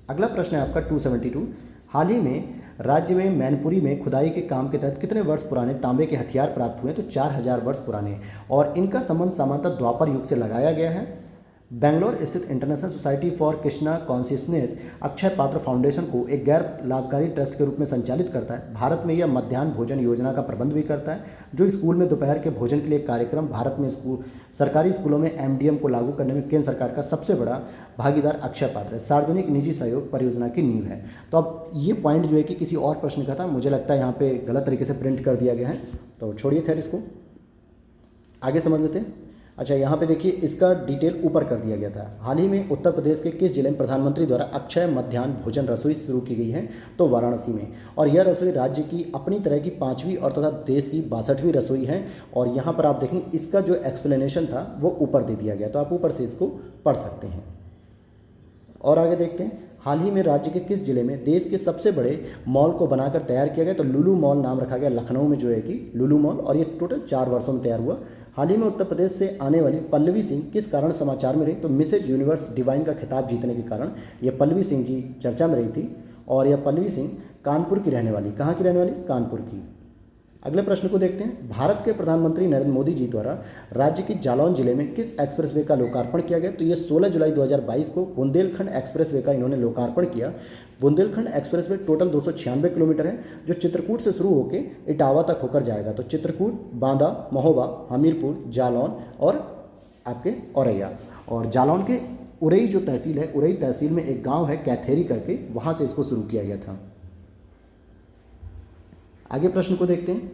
अगला प्रश्न है आपका 272, हाल ही में राज्य में मैनपुरी में खुदाई के काम के तहत कितने वर्ष पुराने तांबे के हथियार प्राप्त हुए? तो 4000 वर्ष पुराने, और इनका संबंध सामान्यतः द्वापर युग से लगाया गया है। बेंगलोर स्थित international society for Krishna consciousness Akshay पात्र फाउंडेशन को एक गैर लाभकारी ट्रस्ट के रूप में संचालित करता है। भारत में यह मध्याह्न भोजन योजना का प्रबंध भी करता है, जो स्कूल में दोपहर के भोजन के लिए कार्यक्रम। भारत में सरकारी स्कूलों में MDM को लागू करने में केंद्र सरकार का सबसे बड़ा भागीदार अक्षय पात्र है। सार्वजनिक निजी सहयोग परियोजना की नींव है। तो अब ये पॉइंट जो है कि किसी और प्रश्न का था, मुझे लगता है यहाँ पे गलत तरीके से प्रिंट कर दिया गया है, तो छोड़िए, खैर इसको आगे समझ लेते हैं। अच्छा, यहाँ पे देखिए इसका डिटेल ऊपर कर दिया गया था। हाल ही में उत्तर प्रदेश के किस जिले में प्रधानमंत्री द्वारा अक्षय मध्याह्न भोजन रसोई शुरू की गई है? तो वाराणसी में। और यह रसोई राज्य की अपनी तरह की 5वीं और तथा देश की 62वीं रसोई है। और यहाँ पर आप देखें इसका जो एक्सप्लेनेशन था वो ऊपर दे दिया गया, तो आप ऊपर से इसको पढ़ सकते हैं। और आगे देखते हैं, हाल ही में राज्य के किस जिले में देश के सबसे बड़े मॉल को बनाकर तैयार किया गया? तो लुलु मॉल नाम रखा गया लखनऊ में, जो है कि लुलु मॉल, और ये टोटल 4 वर्षों में तैयार हुआ। हाल ही में उत्तर प्रदेश से आने वाली पल्लवी सिंह किस कारण समाचार में रही? तो मिसेज यूनिवर्स डिवाइन का खिताब जीतने के कारण ये पल्लवी सिंह जी चर्चा में रही थी। और यह पल्लवी सिंह कानपुर की रहने वाली, कहाँ की रहने वाली? कानपुर की। अगले प्रश्न को देखते हैं, भारत के प्रधानमंत्री नरेंद्र मोदी जी द्वारा राज्य के जालौन जिले में किस एक्सप्रेसवे का लोकार्पण किया गया? तो ये 16 जुलाई 2022 को बुंदेलखंड एक्सप्रेसवे का इन्होंने लोकार्पण किया। बुंदेलखंड एक्सप्रेसवे टोटल 296 किलोमीटर है, जो चित्रकूट से शुरू होकर इटावा तक होकर जाएगा। तो चित्रकूट, बांदा, महोबा, हमीरपुर, जालौन और आपके औरैया। और जालौन के उरई जो तहसील है, उरई तहसील में एक गाँव है कैथेरी करके, वहाँ से इसको शुरू किया गया था। आगे प्रश्न को देखते हैं,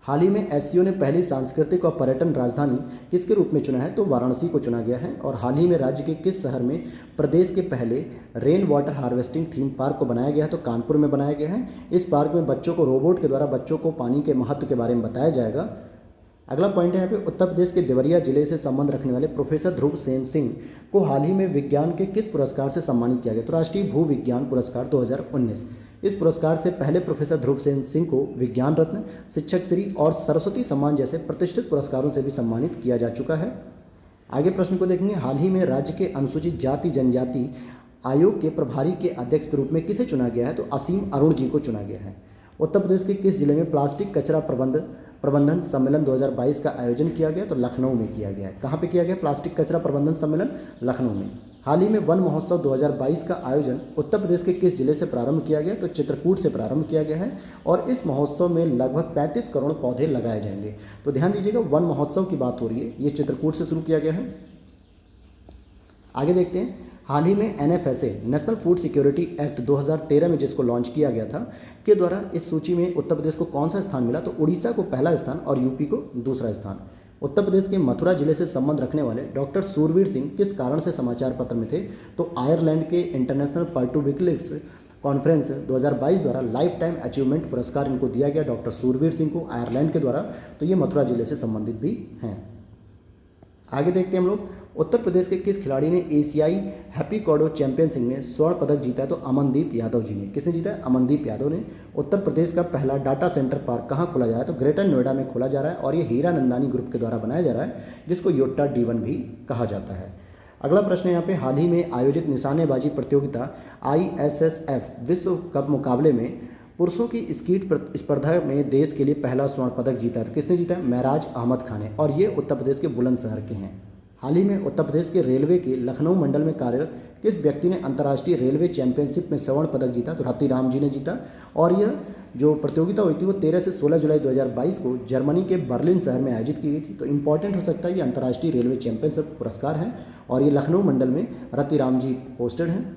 हाल ही में एससीओ ने पहली सांस्कृतिक और पर्यटन राजधानी किसके रूप में चुना है? तो वाराणसी को चुना गया है। और हाल ही में राज्य के किस शहर में प्रदेश के पहले rain water harvesting theme park को बनाया गया है? तो कानपुर में बनाया गया है। इस पार्क में बच्चों को रोबोट के द्वारा बच्चों को पानी के महत्व के बारे में बताया जाएगा। अगला पॉइंट है यहाँ पे, उत्तर प्रदेश के देवरिया जिले से संबंध रखने वाले प्रोफेसर ध्रुव सेन सिंह को हाल ही में विज्ञान के किस पुरस्कार से सम्मानित किया गया? तो राष्ट्रीय भू विज्ञान पुरस्कार 2019। इस पुरस्कार से पहले प्रोफेसर ध्रुव सेन सिंह को विज्ञान रत्न, शिक्षक श्री और सरस्वती सम्मान जैसे प्रतिष्ठित पुरस्कारों से भी सम्मानित किया जा चुका है। आगे प्रश्न को देखेंगे, हाल ही में राज्य के अनुसूचित जाति जनजाति आयोग के प्रभारी के अध्यक्ष के रूप में किसे चुना गया है? तो असीम अरुण जी को चुना गया है। उत्तर प्रदेश के किस जिले में प्लास्टिक कचरा प्रबंधन सम्मेलन 2022 का आयोजन किया गया? तो लखनऊ में किया गया है। कहाँ पे किया गया प्लास्टिक कचरा प्रबंधन सम्मेलन? लखनऊ में। हाल ही में वन महोत्सव 2022 का आयोजन उत्तर प्रदेश के किस जिले से प्रारंभ किया गया? तो चित्रकूट से प्रारंभ किया गया है। और इस महोत्सव में लगभग 35 करोड़ पौधे लगाए जाएंगे। तो ध्यान दीजिएगा, वन महोत्सव की बात हो रही है, ये चित्रकूट से शुरू किया गया है। आगे देखते हैं, हाल ही में NFSA national food security act 2013 में जिसको लॉन्च किया गया था, के द्वारा इस सूची में उत्तर प्रदेश को कौन सा स्थान मिला? तो उड़ीसा को पहला स्थान और यूपी को दूसरा स्थान। उत्तर प्रदेश के मथुरा जिले से संबंध रखने वाले डॉक्टर सूरवीर सिंह किस कारण से समाचार पत्र में थे? तो आयरलैंड के इंटरनेशनल पर्टुबिकलिक्स कॉन्फ्रेंस 2022 द्वारा लाइफ टाइम अचीवमेंट पुरस्कार इनको दिया गया, डॉक्टर सूरवीर सिंह को, आयरलैंड के द्वारा। तो ये मथुरा जिले से संबंधित भी हैं। आगे देखते हैं हम लोग, उत्तर प्रदेश के किस खिलाड़ी ने एशियाई हैप्पी कॉर्डो चैंपियनशिप में स्वर्ण पदक जीता है? तो अमनदीप यादव जी ने। किसने जीता है? अमनदीप यादव ने। उत्तर प्रदेश का पहला डाटा सेंटर पार्क कहाँ खोला जा रहा है? तो ग्रेटर नोएडा में खोला जा रहा है, और ये हीरा नंदानी ग्रुप के द्वारा बनाया जा रहा है, जिसको योट्टा D1 भी कहा जाता है। अगला प्रश्न है यहाँ पे, हाल ही में आयोजित निशानेबाजी प्रतियोगिता ISSF विश्व कप मुकाबले में पुरुषों की स्कीट स्पर्धा में देश के लिए पहला स्वर्ण पदक जीता है। तो किसने जीता है? महराज अहमद खान ने। और ये उत्तर प्रदेश के बुलंदशहर के हैं। हाल ही में उत्तर प्रदेश के रेलवे के लखनऊ मंडल में कार्यरत किस व्यक्ति ने अंतर्राष्ट्रीय रेलवे चैंपियनशिप में स्वर्ण पदक जीता? तो रतिराम जी ने जीता। और यह जो प्रतियोगिता हुई थी वो 13 से 16 जुलाई 2022 को जर्मनी के बर्लिन शहर में आयोजित की गई थी। तो इंपॉर्टेंट हो सकता है, ये अंतर्राष्ट्रीय रेलवे चैंपियनशिप पुरस्कार है, और ये लखनऊ मंडल में रतिराम जी पोस्टेड हैं।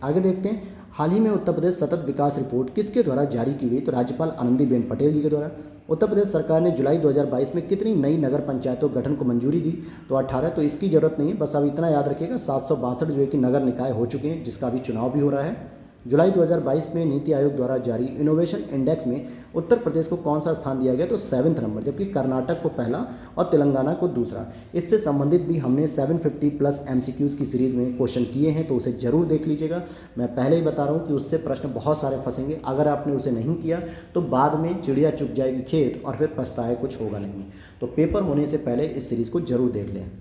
आगे देखते हैं, हाल ही में उत्तर प्रदेश सतत विकास रिपोर्ट किसके द्वारा जारी की गई? तो राज्यपाल आनंदीबेन पटेल जी के द्वारा। उत्तर प्रदेश सरकार ने जुलाई 2022 में कितनी नई नगर पंचायतों गठन को मंजूरी दी? तो 18। तो इसकी जरूरत नहीं है, बस अब इतना याद रखिएगा 762 जो है कि नगर निकाय हो चुके हैं, जिसका अभी चुनाव भी हो रहा है। जुलाई 2022 में नीति आयोग द्वारा जारी इनोवेशन इंडेक्स में उत्तर प्रदेश को कौन सा स्थान दिया गया? तो 7वें नंबर, जबकि कर्नाटक को पहला और तेलंगाना को दूसरा। इससे संबंधित भी हमने 750+ MCQs की सीरीज़ में क्वेश्चन किए हैं, तो उसे जरूर देख लीजिएगा। मैं पहले ही बता रहा हूँ कि उससे प्रश्न बहुत सारे फंसेंगे। अगर आपने उसे नहीं किया तो बाद में चिड़िया चुग जाएगी खेत, और फिर पछताए कुछ होगा नहीं। तो पेपर होने से पहले इस सीरीज़ को जरूर देख लें।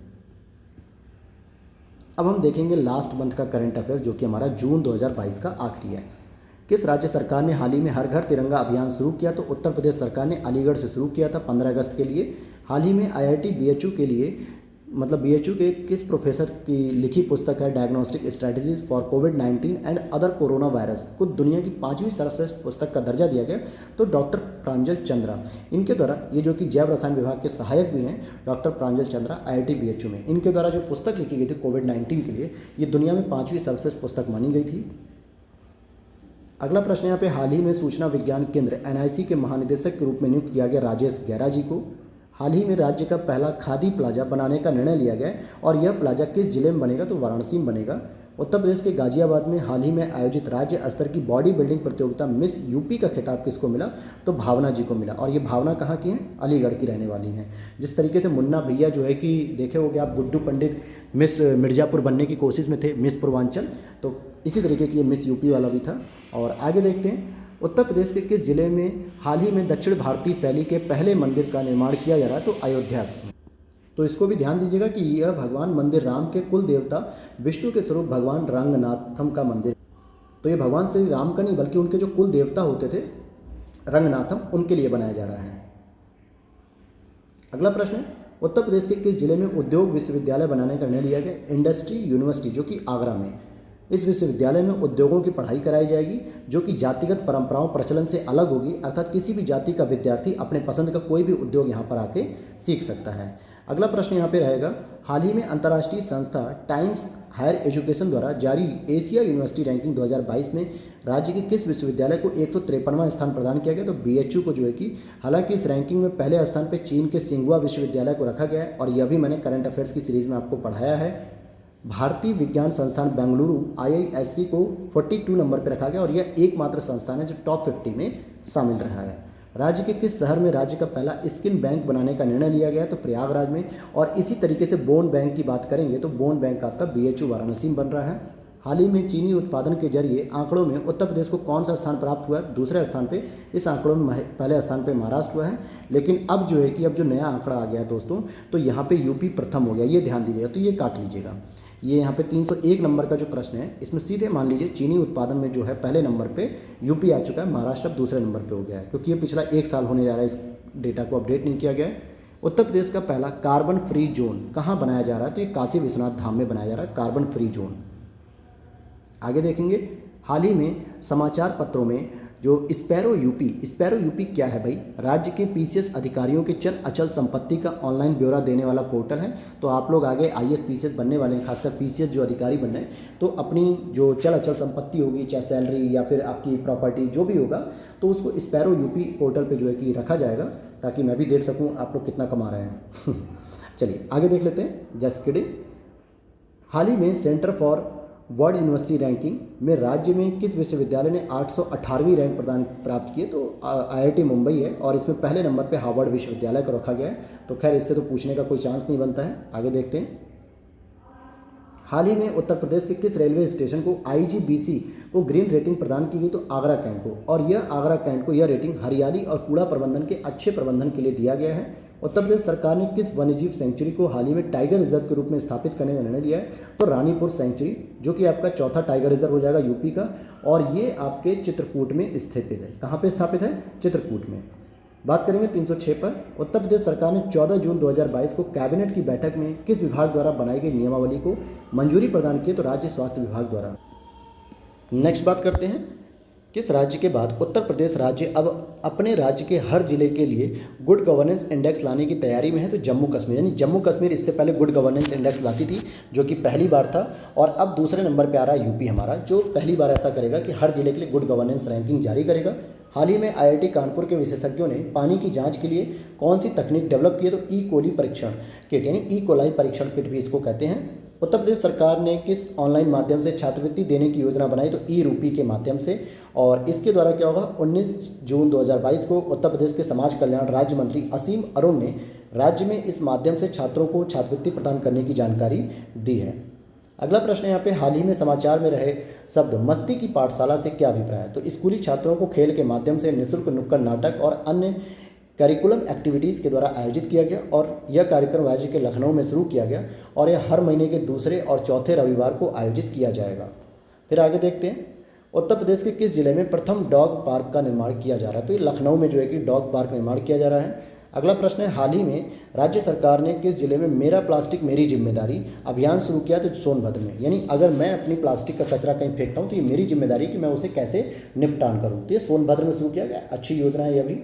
अब हम देखेंगे लास्ट मंथ का करंट अफेयर, जो कि हमारा जून 2022 का आखिरी है। किस राज्य सरकार ने हाल ही में हर घर तिरंगा अभियान शुरू किया? तो उत्तर प्रदेश सरकार ने अलीगढ़ से शुरू किया था 15 अगस्त के लिए। हाल ही में IIT BHU के लिए, मतलब BHU के किस प्रोफेसर की लिखी पुस्तक है diagnostic strategies for covid and other corona virus को दुनिया की 5वीं सर्वश्रेष्ठ पुस्तक का दर्जा दिया गया? तो डॉक्टर प्रांजल चंद्रा, इनके द्वारा, ये जो कि जैव रसायन विभाग के सहायक भी हैं, डॉक्टर प्रांजल चंद्रा IIT BHU में, इनके द्वारा जो पुस्तक लिखी गई थी कोविड-19 के लिए, ये दुनिया में 5वीं सर्वश्रेष्ठ पुस्तक मानी गई थी। अगला प्रश्न यहाँ पे, हाल ही में सूचना विज्ञान केंद्र NIC के महानिदेशक के रूप में नियुक्त किया गया राजेश गैरा जी को। हाल ही में राज्य का पहला खादी प्लाजा बनाने का निर्णय लिया गया है और यह प्लाजा किस जिले में बनेगा? तो वाराणसी में बनेगा। उत्तर प्रदेश के गाजियाबाद में हाल ही में आयोजित राज्य स्तर की बॉडी बिल्डिंग प्रतियोगिता मिस यूपी का खिताब किसको मिला? तो भावना जी को मिला। और ये भावना कहाँ की हैं? अलीगढ़ की रहने वाली हैं। जिस तरीके से मुन्ना भैया जो है कि देखे होंगे आप, गुड्डू पंडित मिस मिर्ज़ापुर बनने की कोशिश में थे, मिस पूर्वांचल, तो इसी तरीके की ये मिस यूपी वाला भी था। और आगे देखते हैं, उत्तर प्रदेश के किस जिले में हाल ही में दक्षिण भारतीय शैली के पहले मंदिर का निर्माण किया जा रहा है? तो अयोध्या। तो इसको भी ध्यान दीजिएगा कि यह भगवान मंदिर राम के कुल देवता विष्णु के स्वरूप भगवान रंगनाथम का मंदिर। तो ये भगवान श्री राम का नहीं बल्कि उनके जो कुल देवता होते थे रंगनाथम, उनके लिए बनाया जा रहा है। अगला प्रश्न है, उत्तर प्रदेश के किस जिले में उद्योग विश्वविद्यालय बनाने का निर्णय लिया गया? इंडस्ट्री यूनिवर्सिटी, जो कि आगरा में। इस विश्वविद्यालय में उद्योगों की पढ़ाई कराई जाएगी जो कि जातिगत परंपराओं प्रचलन से अलग होगी, अर्थात किसी भी जाति का विद्यार्थी अपने पसंद का कोई भी उद्योग यहाँ पर आके सीख सकता है। अगला प्रश्न यहाँ पे रहेगा, हाल ही में अंतर्राष्ट्रीय संस्था टाइम्स हायर एजुकेशन द्वारा जारी एशिया यूनिवर्सिटी रैंकिंग 2022 में राज्य के किस विश्वविद्यालय को 153वां स्थान प्रदान किया गया? तो बीएचयू को जो है कि, हालांकि इस रैंकिंग में पहले स्थान पर चीन के सिंगुआ विश्वविद्यालय को रखा गया है और यह भी मैंने करंट अफेयर्स की सीरीज में आपको पढ़ाया है। भारतीय विज्ञान संस्थान बेंगलुरु IISc को 42 नंबर पर रखा गया और यह एकमात्र संस्थान है जो टॉप 50 में शामिल रहा है। राज्य के किस शहर में राज्य का पहला स्किन बैंक बनाने का निर्णय लिया गया? तो प्रयागराज में। और इसी तरीके से बोन बैंक की बात करेंगे तो बोन बैंक आपका BHU वाराणसी में बन रहा है। हाल ही में चीनी उत्पादन के जरिए आंकड़ों में उत्तर प्रदेश को कौन सा स्थान प्राप्त हुआ है? दूसरे स्थान पे। इस आंकड़ों में पहले स्थान पे महाराष्ट्र हुआ है, लेकिन अब जो है कि अब जो नया आंकड़ा आ गया है दोस्तों, तो यहाँ पे यूपी प्रथम हो गया। ये ध्यान दीजिएगा, तो ये काट लीजिएगा। ये यहाँ पे 301 नंबर का जो प्रश्न है, इसमें सीधे मान लीजिए चीनी उत्पादन में जो है पहले नंबर पे यूपी आ चुका है, महाराष्ट्र अब दूसरे नंबर पे हो गया है, क्योंकि ये पिछला 1 साल होने जा रहा है, इस डेटा को अपडेट नहीं किया गया है। उत्तर प्रदेश का पहला कार्बन फ्री जोन कहाँ बनाया जा रहा है? तो ये काशी विश्वनाथ धाम में बनाया जा रहा है कार्बन फ्री जोन। आगे देखेंगे, हाल ही में समाचार पत्रों में जो स्पैरो यूपी क्या है भाई? राज्य के PCS अधिकारियों के चल अचल संपत्ति का ऑनलाइन ब्यौरा देने वाला पोर्टल है। तो आप लोग आगे IAS PCS बनने वाले हैं, खासकर PCS जो अधिकारी बनना है, तो अपनी जो चल अचल संपत्ति होगी, चाहे सैलरी या फिर आपकी प्रॉपर्टी जो भी होगा, तो उसको स्पैरो यूपी पोर्टल पे जो है कि रखा जाएगा, ताकि मैं भी देख सकूँ आप लोग कितना कमा रहे हैं। चलिए आगे देख लेते हैं। Just kidding. हाल ही में centre for world university ranking में राज्य में किस विश्वविद्यालय ने 818वीं रैंक प्राप्त की है? तो IIT मुंबई है और इसमें पहले नंबर पे हार्वर्ड विश्वविद्यालय को रखा गया है। तो खैर इससे तो पूछने का कोई चांस नहीं बनता है। आगे देखते हैं। हाल ही में उत्तर प्रदेश के किस रेलवे स्टेशन को IGBC को ग्रीन रेटिंग प्रदान की गई? तो आगरा कैंट को। और यह आगरा कैंट को यह रेटिंग हरियाली और कूड़ा प्रबंधन के अच्छे प्रबंधन के लिए दिया गया है। उत्तर प्रदेश सरकार ने किस वन्यजीव सेंचुरी को हाल ही में टाइगर रिजर्व के रूप में स्थापित करने का निर्णय लिया है? तो रानीपुर सेंचुरी, जो कि आपका चौथा टाइगर रिजर्व हो जाएगा यूपी का, और ये आपके चित्रकूट में स्थित है। कहाँ पे स्थापित है? चित्रकूट में। बात करेंगे 306 पर। उत्तर प्रदेश सरकार ने 14 जून 2022 को कैबिनेट की बैठक में किस विभाग द्वारा बनाई गई नियमावली को मंजूरी प्रदान की? तो राज्य स्वास्थ्य विभाग द्वारा। नेक्स्ट बात करते हैं, किस राज्य के बाद उत्तर प्रदेश राज्य अब अपने राज्य के हर जिले के लिए गुड गवर्नेंस इंडेक्स लाने की तैयारी में है? तो जम्मू कश्मीर। यानी जम्मू कश्मीर इससे पहले गुड गवर्नेंस इंडेक्स लाती थी, जो कि पहली बार था, और अब दूसरे नंबर पे आ रहा है यूपी हमारा, जो पहली बार ऐसा करेगा कि हर जिले के लिए गुड गवर्नेंस रैंकिंग जारी करेगा। हाल ही में IIT कानपुर के विशेषज्ञों ने पानी की जांच के लिए कौन सी तकनीक डेवलप की है? तो ई कोली परीक्षण किट, यानी ई कोलाई परीक्षण किट भी इसको कहते हैं। उत्तर प्रदेश सरकार ने किस ऑनलाइन माध्यम से छात्रवृत्ति देने की योजना बनाई? तो ई-रूपी के माध्यम से। और इसके द्वारा क्या होगा? 19 जून 2022 को उत्तर प्रदेश के समाज कल्याण राज्य मंत्री असीम अरुण ने राज्य में इस माध्यम से छात्रों को छात्रवृत्ति प्रदान करने की जानकारी दी है। अगला प्रश्न यहाँ पे, हाल ही में समाचार में रहे शब्द मस्ती की पाठशाला से क्या अभिप्राय है? तो स्कूली छात्रों को खेल के माध्यम से निःशुल्क नुक्कड़ नाटक और अन्य करिकुलम एक्टिविटीज़ के द्वारा आयोजित किया गया, और यह कार्यक्रम राज्य के लखनऊ में शुरू किया गया और यह हर महीने के दूसरे और चौथे रविवार को आयोजित किया जाएगा। फिर आगे देखते हैं, उत्तर प्रदेश के किस जिले में प्रथम डॉग पार्क का निर्माण किया जा रहा है? तो ये लखनऊ में जो है कि डॉग पार्क निर्माण किया जा रहा है। अगला प्रश्न है, हाल ही में राज्य सरकार ने किस जिले में मेरा प्लास्टिक मेरी जिम्मेदारी अभियान शुरू किया? तो सोनभद्र में। यानी अगर मैं अपनी प्लास्टिक का कचरा कहीं फेंकता हूँ तो ये मेरी जिम्मेदारी कि मैं उसे कैसे निपटान करूँ। तो ये सोनभद्र में शुरू किया गया, अच्छी योजना है यह भी।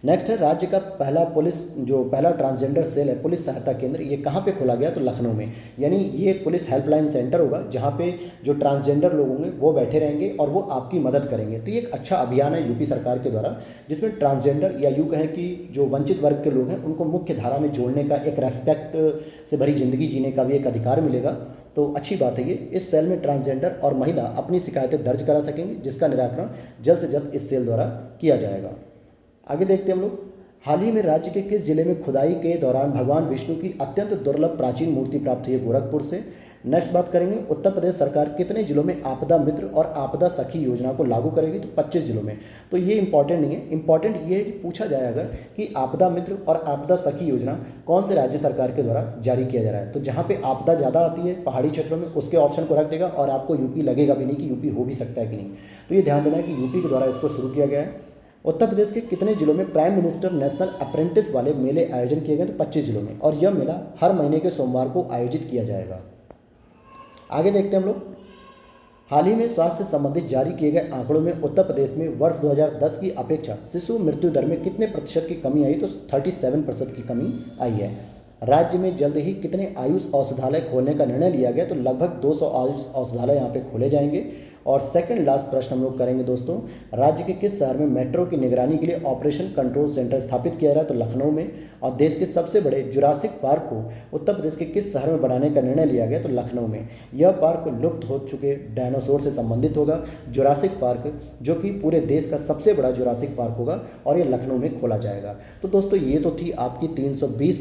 नेक्स्ट है राज्य का पहला पहला ट्रांसजेंडर सेल है पुलिस सहायता केंद्र, ये कहाँ पे खोला गया? तो लखनऊ में। यानी ये पुलिस हेल्पलाइन सेंटर होगा जहाँ पे जो ट्रांसजेंडर लोग होंगे वो बैठे रहेंगे और वो आपकी मदद करेंगे। तो ये एक अच्छा अभियान है यूपी सरकार के द्वारा, जिसमें ट्रांसजेंडर या यूँ कहें कि जो वंचित वर्ग के लोग हैं उनको मुख्य धारा में जोड़ने का, एक रेस्पेक्ट से भरी ज़िंदगी जीने का भी एक अधिकार मिलेगा। तो अच्छी बात है ये। इस सेल में ट्रांसजेंडर और महिला अपनी शिकायतें दर्ज करा सकेंगे, जिसका निराकरण जल्द से जल्द इस सेल द्वारा किया जाएगा। आगे देखते हैं हम लोग, हाल ही में राज्य के किस जिले में खुदाई के दौरान भगवान विष्णु की अत्यंत दुर्लभ प्राचीन मूर्ति प्राप्त हुई है? गोरखपुर से। नेक्स्ट बात करेंगे, उत्तर प्रदेश सरकार कितने जिलों में आपदा मित्र और आपदा सखी योजना को लागू करेगी? तो 25 जिलों में। तो ये इंपॉर्टेंट नहीं है, इंपॉर्टेंट ये है कि पूछा जाएगा कि आपदा मित्र और आपदा सखी योजना कौन से राज्य सरकार के द्वारा जारी किया जा रहा है। तो जहाँ पे आपदा ज़्यादा आती है पहाड़ी क्षेत्रों में, उसके ऑप्शन को रख देगा और आपको यूपी लगेगा भी नहीं कि यूपी हो भी सकता है कि नहीं। तो ये ध्यान देना है कि यूपी के द्वारा इसको शुरू किया गया है। उत्तर प्रदेश के कितने जिलों में प्राइम मिनिस्टर नेशनल अप्रेंटिस वाले मेले आयोजन किए गए? तो 25 जिलों में, और यह मेला हर महीने के सोमवार को आयोजित किया जाएगा। आगे देखते हैं हम लोग, हाल ही में स्वास्थ्य से संबंधित जारी किए गए आंकड़ों में उत्तर प्रदेश में वर्ष 2010 की अपेक्षा शिशु मृत्यु दर में कितने प्रतिशत की कमी आई? तो 37% की कमी आई है। राज्य में जल्द ही कितने आयुष औषधालय खोलने का निर्णय लिया गया? तो लगभग 200 आयुष औषधालय यहाँ पे खोले जाएंगे। और सेकंड लास्ट प्रश्न हम लोग करेंगे दोस्तों, राज्य के किस शहर में मेट्रो की निगरानी के लिए ऑपरेशन कंट्रोल सेंटर स्थापित किया जा रहा है? तो लखनऊ में। और देश के सबसे बड़े जुरासिक पार्क को उत्तर प्रदेश के किस शहर में बनाने का निर्णय लिया गया? तो लखनऊ में। यह पार्क लुप्त हो चुके डायनासोर से संबंधित होगा, जुरासिक पार्क, जो कि पूरे देश का सबसे बड़ा जुरासिक पार्क होगा और ये लखनऊ में खोला जाएगा। तो दोस्तों ये तो थी आपकी 320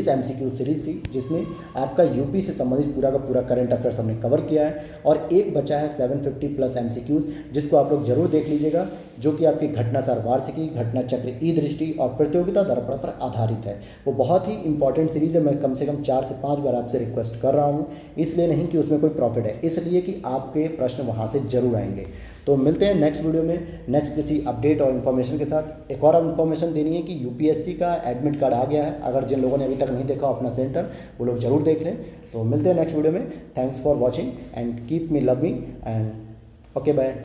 MCQ सीरीज थी, जिसमें आपका यूपी से संबंधित पूरा का पूरा करंट अफेयर्स हमने कवर किया है। और एक बचा है 750+ MCQ, जिसको आप लोग जरूर देख लीजिएगा, जो कि आपकी घटनासार वार्षिकी, घटना चक्र, ई दृष्टि और प्रतियोगिता दर्पण पर आधारित है। वो बहुत ही इंपॉर्टेंट सीरीज है। मैं कम से कम 4 से 5 बार आपसे रिक्वेस्ट कर रहा हूँ, इसलिए नहीं कि उसमें कोई प्रॉफिट है, इसलिए कि आपके प्रश्न वहाँ से जरूर आएंगे। तो मिलते हैं नेक्स्ट वीडियो में, नेक्स्ट किसी अपडेट और इन्फॉर्मेशन के साथ। एक और इन्फॉर्मेशन देनी है कि यूपीएससी का एडमिट कार्ड आ गया है। अगर जिन लोगों ने अभी तक नहीं देखा अपना सेंटर, वो लोग जरूर देख लें। तो मिलते हैं नेक्स्ट वीडियो में। Thanks for watching and keep me love me and okay bye.